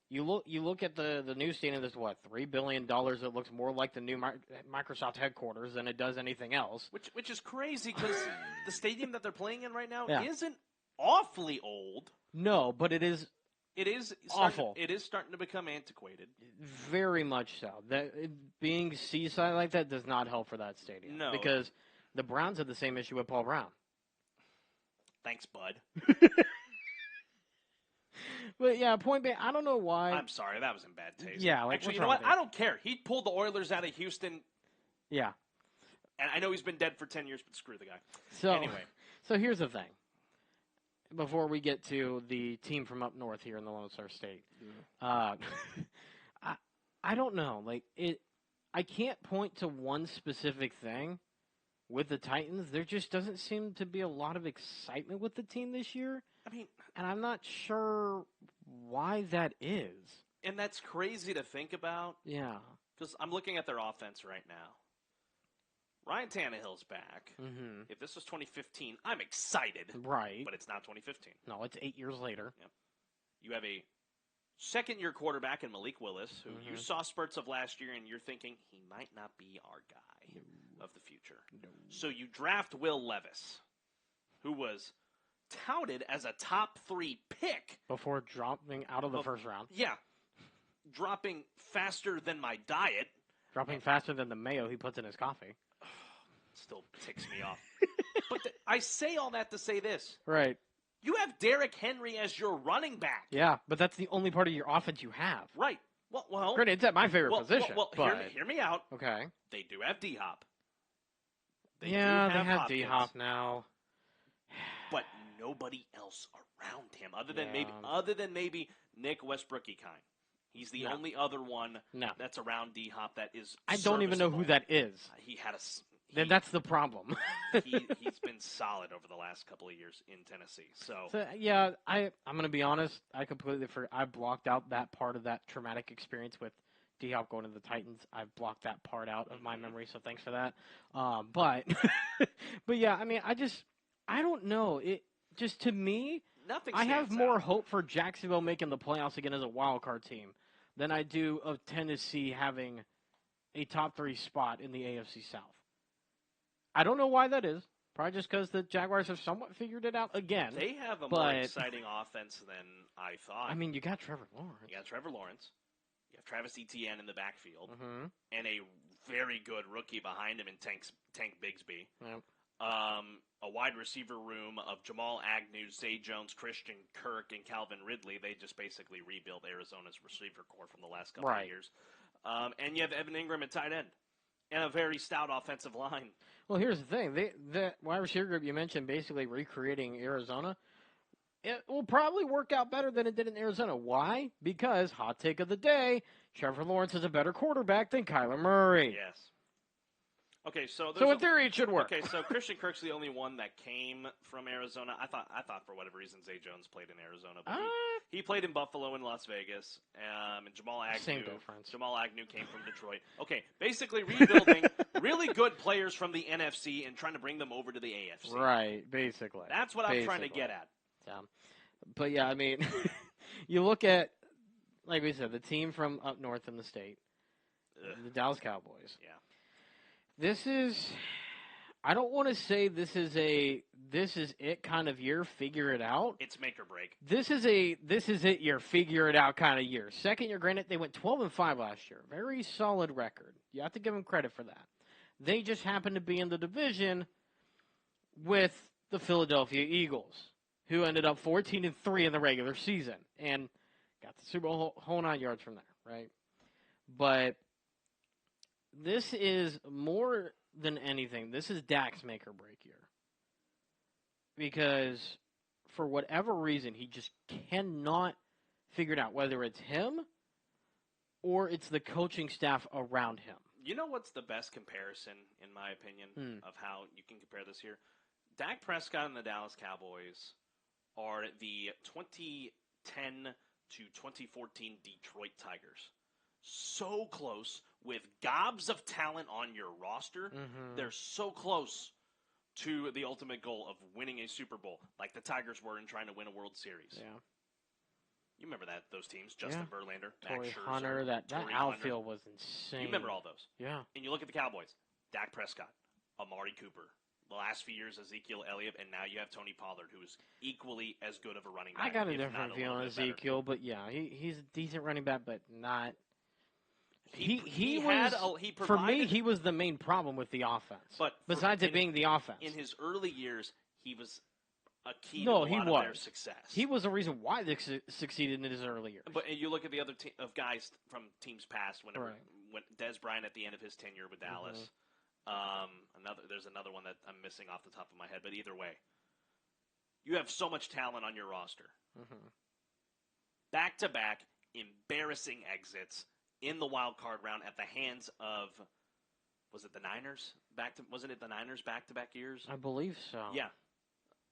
You look at the new stadium. That's what, $3 billion. It looks more like the new Microsoft headquarters than it does anything else. Which is crazy because the stadium that they're playing in right now isn't awfully old. No, but it is. It is awful. It is starting to become antiquated. Very much so. Being seaside like that does not help for that stadium. No, because the Browns had the same issue with Paul Brown. Thanks, bud. But yeah, point being, I don't know why. I'm sorry, that was in bad taste. Yeah, actually, you know what? I don't care. He pulled the Oilers out of Houston. Yeah, and I know he's been dead for 10 years, but screw the guy. So anyway, so here's the thing. Before we get to the team from up north here in the Lone Star State, I don't know. I can't point to one specific thing with the Titans. There just doesn't seem to be a lot of excitement with the team this year. I mean, and I'm not sure why that is. And that's crazy to think about. Yeah. Because I'm looking at their offense right now. Ryan Tannehill's back. Mm-hmm. If this was 2015, I'm excited. Right. But it's not 2015. No, it's 8 years later. Yep. You have a second-year quarterback in Malik Willis, who you saw spurts of last year, and you're thinking he might not be our guy of the future. No. So you draft Will Levis, who was touted as a top 3 pick. Before dropping out of the first round. Yeah. Dropping faster than my diet. Dropping faster than the mayo he puts in his coffee. Still ticks me off. But I say all that to say this. Right. You have Derrick Henry as your running back. Yeah, but that's the only part of your offense you have. Right. Well, granted, it's at my favorite position. Well, hear me out. Okay. They do have D-Hop. They have D-Hop now. But nobody else around him other than maybe Nick Westbrook-Ekine. He's the only other one that's around D-Hop that is I don't even know who that is. He had then that's the problem. he's been solid over the last couple of years in Tennessee. So yeah, I'm going to be honest. I completely forgot. I blocked out that part of that traumatic experience with D-Hop going to the Titans. I blocked that part out of my memory, so thanks for that. But yeah, I mean, I don't know. It just, to me, I have more hope for Jacksonville making the playoffs again as a wild card team than I do of Tennessee having a top 3 spot in the AFC South. I don't know why that is. Probably just because the Jaguars have somewhat figured it out again. They have a more exciting offense than I thought. I mean, you got Trevor Lawrence. You got Trevor Lawrence. You have Travis Etienne in the backfield. Mm-hmm. And a very good rookie behind him in Tank Bigsby. Yep. A wide receiver room of Jamal Agnew, Zay Jones, Christian Kirk, and Calvin Ridley. They just basically rebuilt Arizona's receiver corps from the last couple of years. And you have Evan Ingram at tight end. And a very stout offensive line. Well, here's the thing. The wide receiver group you mentioned basically recreating Arizona. It will probably work out better than it did in Arizona. Why? Because, hot take of the day, Trevor Lawrence is a better quarterback than Kyler Murray. Yes. Okay, so in theory it should work. Okay, so Christian Kirk's the only one that came from Arizona. I thought for whatever reason Zay Jones played in Arizona, but he played in Buffalo and Las Vegas. And Jamal Agnew. Same difference. Jamal Agnew came from Detroit. Okay, basically rebuilding really good players from the NFC and trying to bring them over to the AFC. Right, basically. That's what I'm trying to get at. Yeah. But yeah, I mean, you look at, like we said, the team from up north in the state, the Dallas Cowboys. Yeah. This is, I don't want to say this is it kind of year, figure it out. It's make or break. This is it year, figure it out kind of year. Second year, granted, they went 12-5 last year. Very solid record. You have to give them credit for that. They just happened to be in the division with the Philadelphia Eagles, who ended up 14-3 in the regular season and got the Super Bowl whole 9 yards from there, right? But this is more than anything. This is Dak's make or break year. Because for whatever reason, he just cannot figure it out, whether it's him or it's the coaching staff around him. You know what's the best comparison, in my opinion, of how you can compare this here? Dak Prescott and the Dallas Cowboys are the 2010 to 2014 Detroit Tigers. So close, with gobs of talent on your roster. Mm-hmm. They're so close to the ultimate goal of winning a Super Bowl, like the Tigers were in trying to win a World Series. Yeah. You remember those teams? Justin Verlander, Torrey Max Scherzer, Hunter, that outfield Hunter. was insane. You remember all those? Yeah. And you look at the Cowboys, Dak Prescott, Amari Cooper, the last few years Ezekiel Elliott, and now you have Tony Pollard, who is equally as good of a running back. I got a different view on Ezekiel, but yeah, he's a decent running back, but not. For me, he was the main problem with the offense. But besides it being the offense, in his early years, he was a key to a lot of their success. He was the reason why they succeeded in his early years. But you look at the other of guys from teams past. When Dez Bryant at the end of his tenure with Dallas, there's another one that I'm missing off the top of my head. But either way, you have so much talent on your roster. Back-to-back embarrassing exits in the wild card round at the hands of, was it the Niners? Wasn't it the Niners back-to-back years? I believe so. Yeah.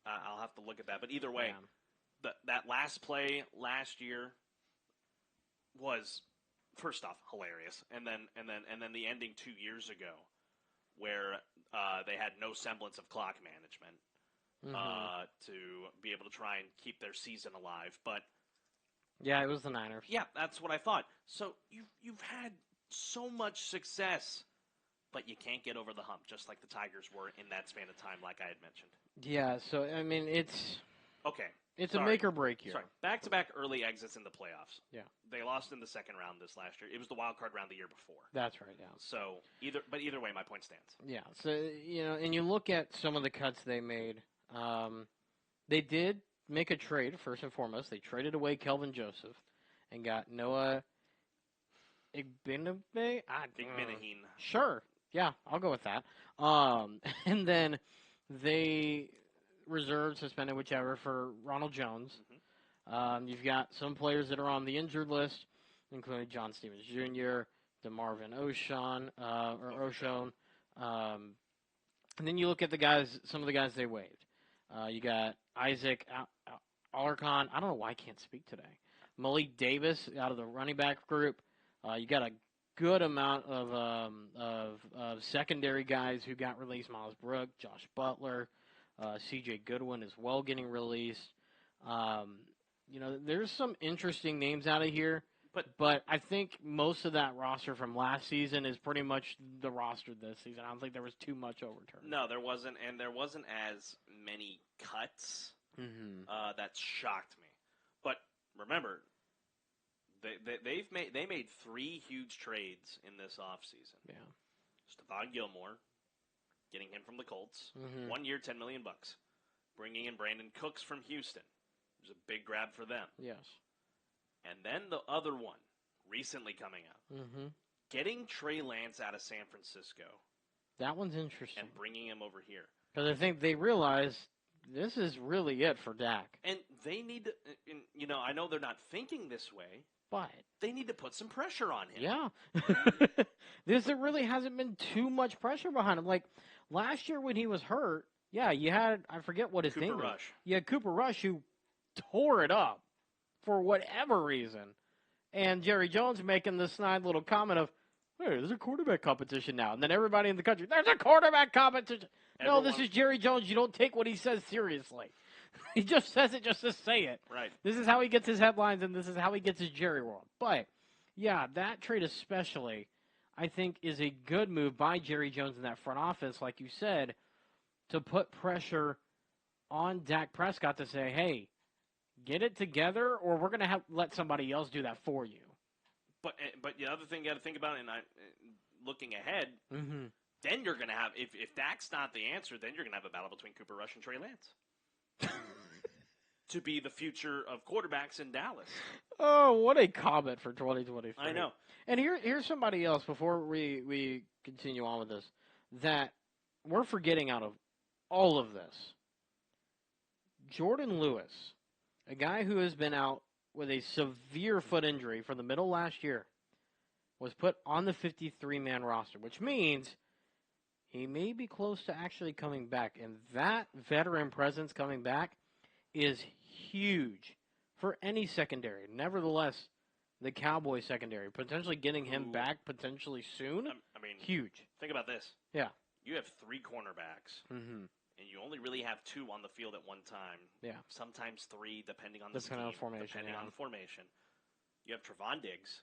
I'll have to look at that. But either way, that last play last year was, first off, hilarious. And then the ending 2 years ago where they had no semblance of clock management to be able to try and keep their season alive. But yeah, it was the Niners. Yeah, that's what I thought. So you've had so much success, but you can't get over the hump, just like the Tigers were in that span of time, like I had mentioned. Yeah, so, I mean, it's a make or break year. Sorry, back-to-back early exits in the playoffs. Yeah. They lost in the second round this last year. It was the wild card round the year before. That's right, yeah. So, either way, my point stands. Yeah, so, and you look at some of the cuts they made. They did make a trade, first and foremost. They traded away Kelvin Joseph and got Noah Igbenegbe. Sure. Yeah, I'll go with that. And then they reserved, suspended, whichever, for Ronald Jones. You've got some players that are on the injured list, including John Stevens Jr., DeMarvin O'Shone, And then you look at the guys, some of the guys they waived. You got Isaac Alarcon. I don't know why I can't speak today. Malik Davis out of the running back group. You got a good amount of secondary guys who got released. Miles Brook, Josh Butler, C.J. Goodwin as well getting released. There's some interesting names out of here. But I think most of that roster from last season is pretty much the roster this season. I don't think there was too much overturned. No, there wasn't, and there wasn't as many cuts. That shocked me. But remember, they made 3 huge trades in this offseason. Yeah, Stephon Gilmore, getting him from the Colts, 1 year, $10 million, bringing in Brandon Cooks from Houston. It was a big grab for them. Yes. And then the other one, recently coming out, getting Trey Lance out of San Francisco. That one's interesting. And bringing him over here. Because I think they realize this is really it for Dak. And they need to, I know they're not thinking this way, but they need to put some pressure on him. Yeah. There really hasn't been too much pressure behind him. Like, last year when he was hurt, yeah, you had, I forget what his name was. Rush. You had Cooper Rush who tore it up for whatever reason. And Jerry Jones making this snide little comment of, hey, there's a quarterback competition now. And then everybody in the country, there's a quarterback competition. No, this is Jerry Jones. You don't take what he says seriously. He just says it just to say it. Right. This is how he gets his headlines, and this is how he gets his Jerry world. But, yeah, that trade especially, I think, is a good move by Jerry Jones in that front office, like you said, to put pressure on Dak Prescott to say, hey, get it together, or we're going to let somebody else do that for you. But the other thing you got to think about, and looking ahead, then you're going to have, if Dak's not the answer, then you're going to have a battle between Cooper Rush and Trey Lance to be the future of quarterbacks in Dallas. Oh, what a comment for 2023. I know. And here's somebody else before we continue on with this that we're forgetting out of all of this. Jordan Lewis, a guy who has been out with a severe foot injury from the middle last year, was put on the 53-man roster, which means he may be close to actually coming back. And that veteran presence coming back is huge for any secondary. Nevertheless, the Cowboys secondary, potentially getting him back potentially soon, huge. Think about this. Yeah. You have 3 cornerbacks. And you only really have 2 on the field at one time. Yeah. Sometimes 3, depending on the scheme, on the formation. Depending on the formation. You have Trevon Diggs.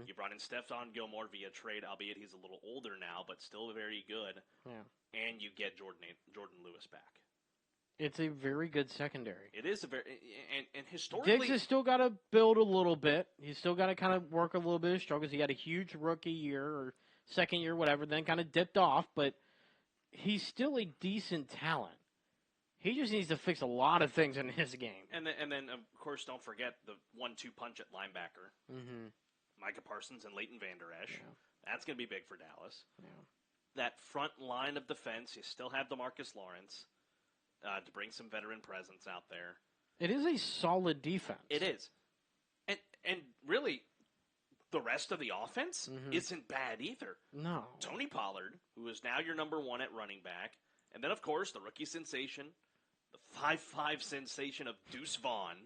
You brought in Stephon Gilmore via trade, albeit he's a little older now, but still very good. Yeah. And you get Jordan Lewis back. It's a very good secondary. It is a very and historically, Diggs has still got to build a little bit. He's still got to kind of work a little bit of struggles. He had a huge rookie year or second year, whatever, then kind of dipped off, but he's still a decent talent. He just needs to fix a lot of things in his game. And then of course, don't forget the 1-2 punch at linebacker. Micah Parsons and Leighton Vander Esch. Yeah. That's going to be big for Dallas. Yeah. That front line of defense, you still have DeMarcus Lawrence to bring some veteran presence out there. It is a solid defense. It is. And really, the rest of the offense isn't bad either. No. Tony Pollard, who is now your number 1 at running back, and then, of course, the rookie sensation, the 5'5" sensation of Deuce Vaughn.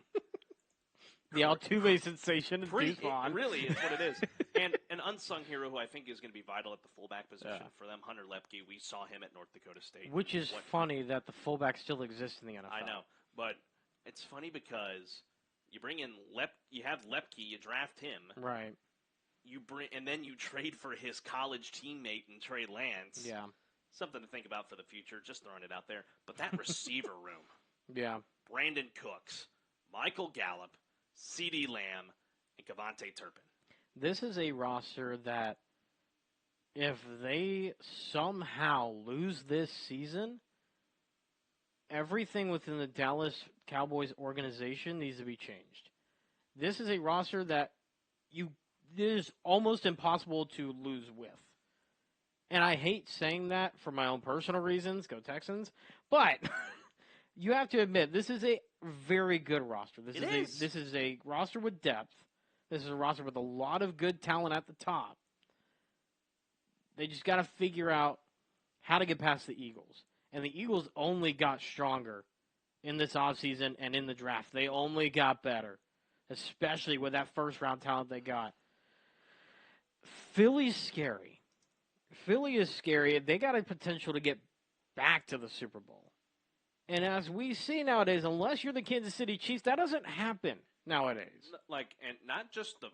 The Altuve sensation of Deuce Vaughn. Really is what it is. And an unsung hero who I think is going to be vital at the fullback position for them, Hunter Lepke. We saw him at North Dakota State. Which is funny that the fullback still exists in the NFL. I know. But it's funny because you bring in you have Lepke, you draft him. Right. And then you trade for his college teammate in Trey Lance. Yeah. Something to think about for the future, just throwing it out there. But that receiver room. Yeah. Brandon Cooks, Michael Gallup, CeeDee Lamb, and Kevontae Turpin. This is a roster that if they somehow lose this season, everything within the Dallas Cowboys organization needs to be changed. This is a roster that it is almost impossible to lose with. And I hate saying that for my own personal reasons, go Texans, but you have to admit, this is a very good roster. This is a roster with depth. This is a roster with a lot of good talent at the top. They just got to figure out how to get past the Eagles. And the Eagles only got stronger in this offseason and in the draft. They only got better, especially with that first-round talent they got. Philly's scary. Philly is scary. They got a potential to get back to the Super Bowl. And as we see nowadays, unless you're the Kansas City Chiefs, that doesn't happen nowadays. And not just the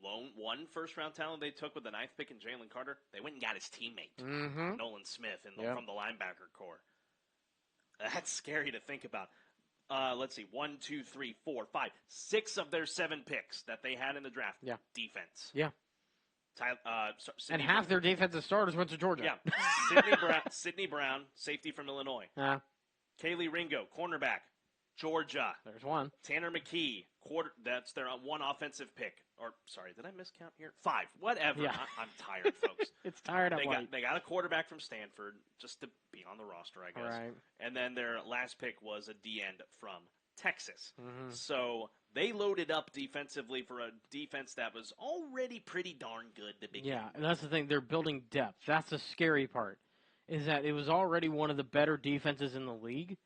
lone one first-round talent they took with the 9th pick in Jalen Carter, they went and got his teammate, Nolan Smith, from the linebacker core. That's scary to think about. Let's see, 1, 2, 3, 4, 5, 6 of their 7 picks that they had in the draft. Yeah. Defense. Yeah. Sydney and half their defensive starters went to Georgia. Yeah. Sidney Brown, safety from Illinois. Kaylee Ringo, cornerback, Georgia. There's one. Tanner McKee, that's their one offensive pick. Or, sorry, did I miscount here? 5. Whatever. Yeah. I'm tired, folks. It's tired of They got a quarterback from Stanford just to be on the roster, I guess. Right. And then their last pick was a D-end from Texas. So they loaded up defensively for a defense that was already pretty darn good to begin with. And that's the thing. They're building depth. That's the scary part, is that it was already one of the better defenses in the league.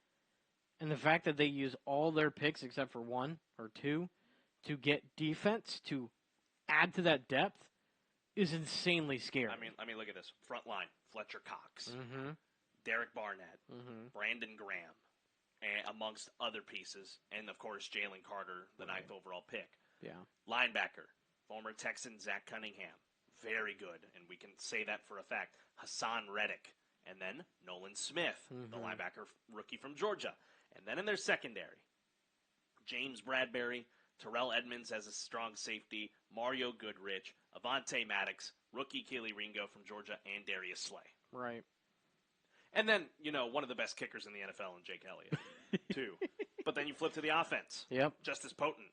And the fact that they use all their picks except for 1 or 2 to get defense to add to that depth is insanely scary. I mean, look at this. Front line, Fletcher Cox, Derek Barnett, Brandon Graham, and amongst other pieces. And, of course, Jalen Carter, the 9th overall pick. Yeah. Linebacker, former Texan Zach Cunningham. Very good, and we can say that for a fact. Hassan Reddick. And then Nolan Smith, the linebacker rookie from Georgia. And then in their secondary, James Bradbury, Terrell Edmonds as a strong safety, Mario Goodrich, Avonte Maddox, rookie Keely Ringo from Georgia, and Darius Slay. Right. And then, one of the best kickers in the NFL, in Jake Elliott, too. But then you flip to the offense. Yep. Justice Potent.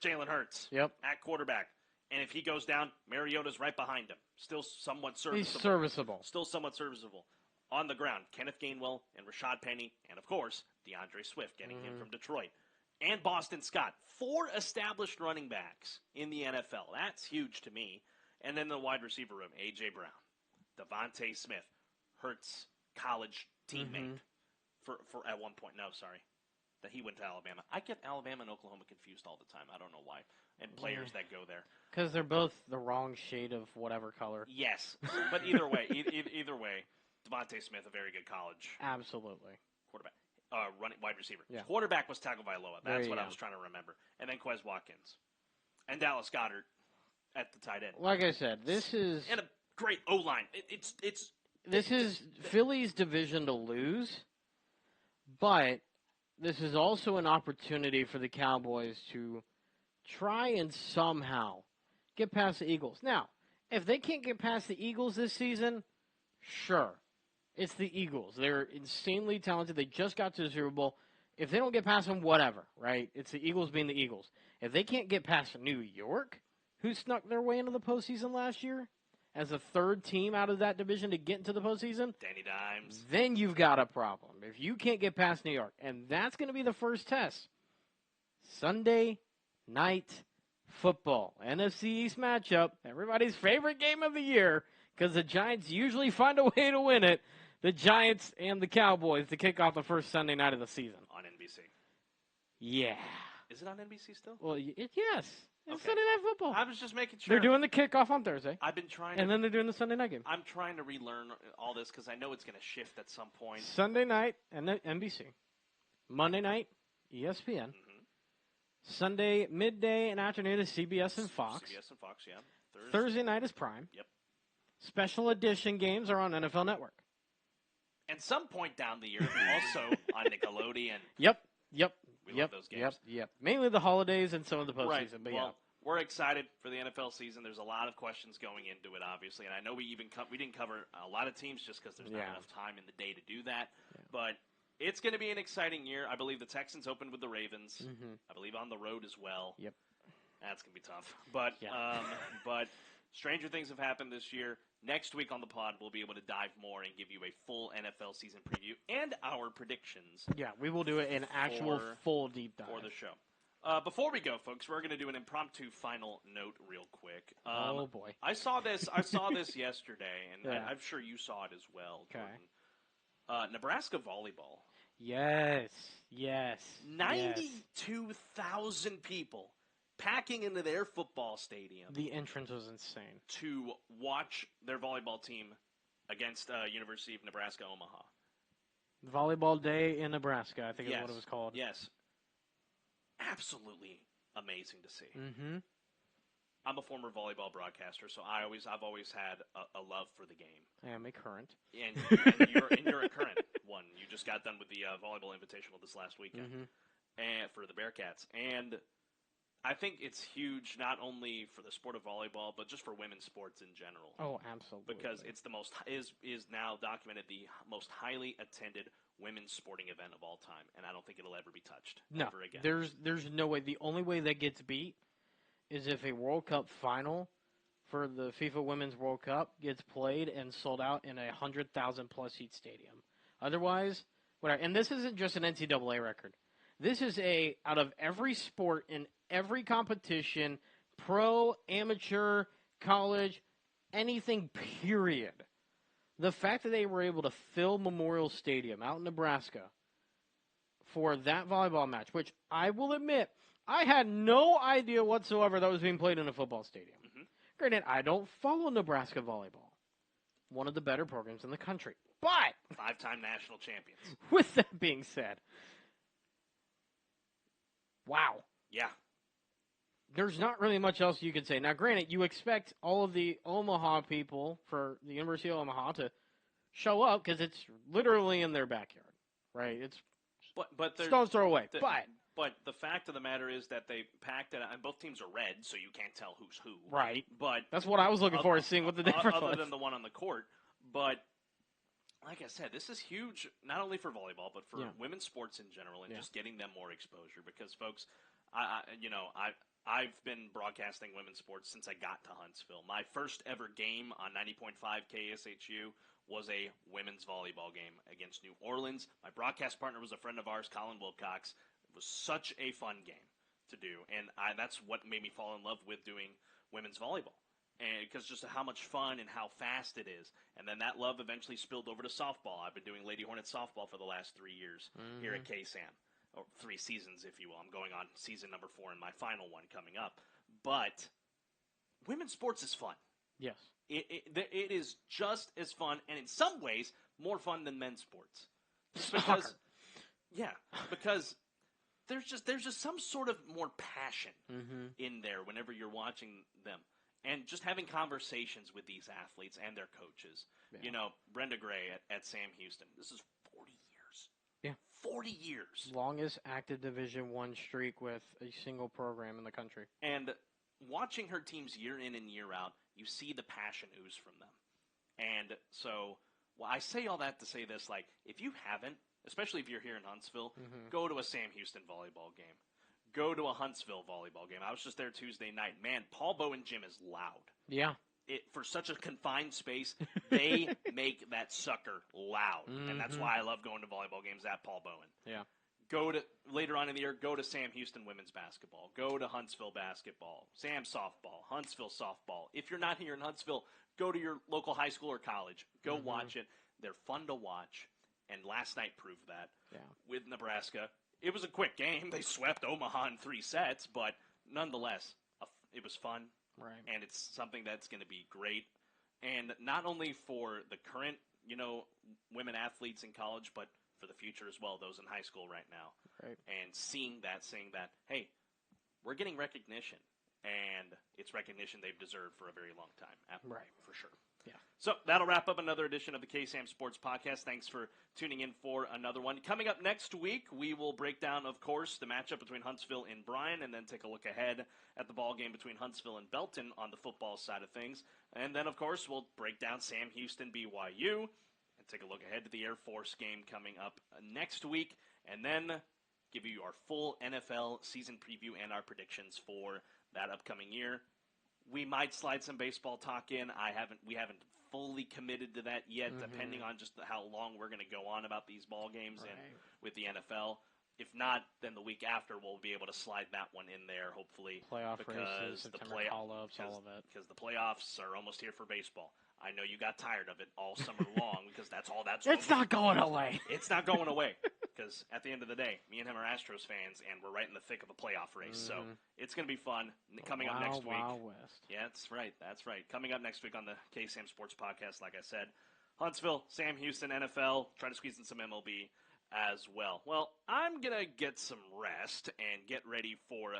Jalen Hurts. Yep. At quarterback. And if he goes down, Mariota's right behind him. Still somewhat serviceable. He's serviceable. Still somewhat serviceable. On the ground, Kenneth Gainwell and Rashad Penny, and, of course, DeAndre Swift getting him from Detroit. And Boston Scott. 4 established running backs in the NFL. That's huge to me. And then the wide receiver room, A.J. Brown, Devontae Smith, Hurts' college teammate for at one point. No, sorry. That he went to Alabama. I get Alabama and Oklahoma confused all the time. I don't know why. And players that go there. Because they're both the wrong shade of whatever color. Yes. But either way, Devontae Smith, a very good college. Absolutely. Quarterback. Wide receiver. Yeah. Quarterback was Tagovailoa. That's what go. I was trying to remember. And then Quez Watkins. And Dallas Goedert at the tight end. Like I said, this is... And a great O-line. This is Philly's division to lose, but this is also an opportunity for the Cowboys to try and somehow get past the Eagles. Now, if they can't get past the Eagles this season, sure. It's the Eagles. They're insanely talented. They just got to the Super Bowl. If they don't get past them, whatever, right? It's the Eagles being the Eagles. If they can't get past New York, who snuck their way into the postseason last year as a third team out of that division to get into the postseason, Danny Dimes, then you've got a problem. If you can't get past New York, and that's going to be the first test. Sunday night football, NFC East matchup, everybody's favorite game of the year, because the Giants usually find a way to win it. The Giants and the Cowboys to kick off the first Sunday night of the season. on NBC. Yeah. Is it on NBC still? Well, yes. It's Okay. Sunday night football. I was just making sure. They're doing the kickoff on Thursday, I've been trying and then they're doing the Sunday night game. I'm trying to relearn all this because I know it's going to shift at some point. Sunday night, and NBC. Monday night, ESPN. Sunday, midday and afternoon is CBS and Fox. CBS and Fox, yeah. Thursday night is Prime. Yep. Special edition games are on NFL Network. And some point down the year, also on Nickelodeon. Yep. We love those games. Yep. Mainly the holidays and some of the postseason. Right. But well, we're excited for the NFL season. There's a lot of questions going into it, obviously, and I know we didn't cover a lot of teams just because there's not enough time in the day to do that. Yeah. But it's going to be an exciting year. I believe the Texans opened with the Ravens. I believe on the road as well. Yep. That's going to be tough. But but stranger things have happened this year. Next week on the pod, we'll be able to dive more and give you a full NFL season preview and our predictions. Yeah, we will do it an actual full deep dive for the show. Before we go, folks, we're going to do an impromptu final note real quick. Oh, boy. I saw this yesterday, and Yeah. I'm sure you saw it as well, Okay. Jordan. Nebraska volleyball. Yes. 92,000 people packing into their football stadium The entrance was insane. to watch their volleyball team against University of Nebraska Omaha. Volleyball Day in Nebraska, I think is what it was called. Yes. Absolutely amazing to see. Mm-hmm. I'm a former volleyball broadcaster, so I've always had a love for the game. I am a current. And you're a current one. You just got done with the volleyball invitational this last weekend, and for the Bearcats. And I think it's huge not only for the sport of volleyball, but just for women's sports in general. Oh, absolutely. Because it's the most is now documented the most highly attended women's sporting event of all time, and I don't think it'll ever be touched ever again. There's no way. The only way that gets beat is if a World Cup final for the FIFA Women's World Cup gets played and sold out in a 100,000-plus seat stadium. Otherwise, whatever. And this isn't just an NCAA record. This is out of every sport in every competition, pro, amateur, college, anything, period. The fact that they were able to fill Memorial Stadium out in Nebraska for that volleyball match, which I will admit, I had no idea whatsoever that was being played in a football stadium. Mm-hmm. Granted, I don't follow Nebraska volleyball. One of the better programs in the country. But 5-time national champions. With that being said, wow. Yeah. There's not really much else you could say. Now, granted, you expect all of the Omaha people for the University of Omaha to show up because it's literally in their backyard, right? It's but stone's throw away. But the fact of the matter is that they packed it, and both teams are red, so you can't tell who's who. Right. But that's what I was looking for, seeing what the difference was. Other than the one on the court. But like I said, this is huge, not only for volleyball, but for women's sports in general, and just getting them more exposure. Because, folks, I've been broadcasting women's sports since I got to Huntsville. My first ever game on 90.5 KSHU was a women's volleyball game against New Orleans. My broadcast partner was a friend of ours, Colin Wilcox. It was such a fun game to do, and that's what made me fall in love with doing women's volleyball. And because just how much fun and how fast it is. And then that love eventually spilled over to softball. I've been doing Lady Hornet softball for the last 3 years here at KSAM. Or 3 seasons, if you will. I'm going on season number 4 and my final one coming up. But women's sports is fun. Yes. It is just as fun, and in some ways, more fun than men's sports. Because, because there's just some sort of more passion in there whenever you're watching them. And just having conversations with these athletes and their coaches. Yeah. You know, Brenda Gray at Sam Houston. This is 40 years. Yeah. 40 years. Longest active Division I streak with a single program in the country. And watching her teams year in and year out, you see the passion ooze from them. And so, I say all that to say this, like, if you haven't, especially if you're here in Huntsville, go to a Sam Houston volleyball game. Go to a Huntsville volleyball game. I was just there Tuesday night. Man, Paul Bowen Gym is loud. Yeah. For such a confined space, they make that sucker loud. And that's why I love going to volleyball games at Paul Bowen. Yeah. Later on in the year, go to Sam Houston women's basketball. Go to Huntsville basketball. Sam softball. Huntsville softball. If you're not here in Huntsville, go to your local high school or college. Go watch it. They're fun to watch. And last night proved that with Nebraska. It was a quick game. They swept Omaha in 3 sets, but nonetheless, it was fun. Right. And it's something that's going to be great. And not only for the current, women athletes in college, but for the future as well, those in high school right now. Right. And saying that, hey, we're getting recognition. And it's recognition they've deserved for a very long time. Right. For sure. Yeah. So that'll wrap up another edition of the KSAM Sports Podcast. Thanks for tuning in for another one. Coming up next week, we will break down, of course, the matchup between Huntsville and Bryan, and then take a look ahead at the ball game between Huntsville and Belton on the football side of things. And then, of course, we'll break down Sam Houston BYU and take a look ahead to the Air Force game coming up next week, and then give you our full NFL season preview and our predictions for that upcoming year. We might slide some baseball talk in. We haven't fully committed to that yet, depending on just how long we're going to go on about these ball games and with the NFL. If not, then the week after we'll be able to slide that one in there, hopefully. Playoff races, September call-ups, all of it. Because the playoffs are almost here for baseball. I know you got tired of it all summer long because that's all that's. It's not going away. It's not going away because at the end of the day, me and him are Astros fans, and we're right in the thick of a playoff race. So it's going to be fun. Coming up next week. Wild West. Yeah, that's right. That's right. Coming up next week on the KSAM Sports Podcast, like I said, Huntsville, Sam Houston, NFL, try to squeeze in some MLB as well. Well, I'm going to get some rest and get ready for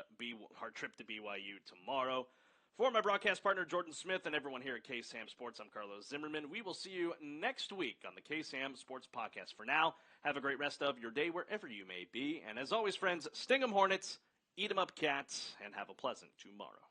our trip to BYU tomorrow. For my broadcast partner, Jordan Smith, and everyone here at KSAM Sports, I'm Carlos Zimmerman. We will see you next week on the KSAM Sports Podcast. For now, have a great rest of your day wherever you may be. And as always, friends, sting 'em Hornets, eat 'em up Cats, and have a pleasant tomorrow.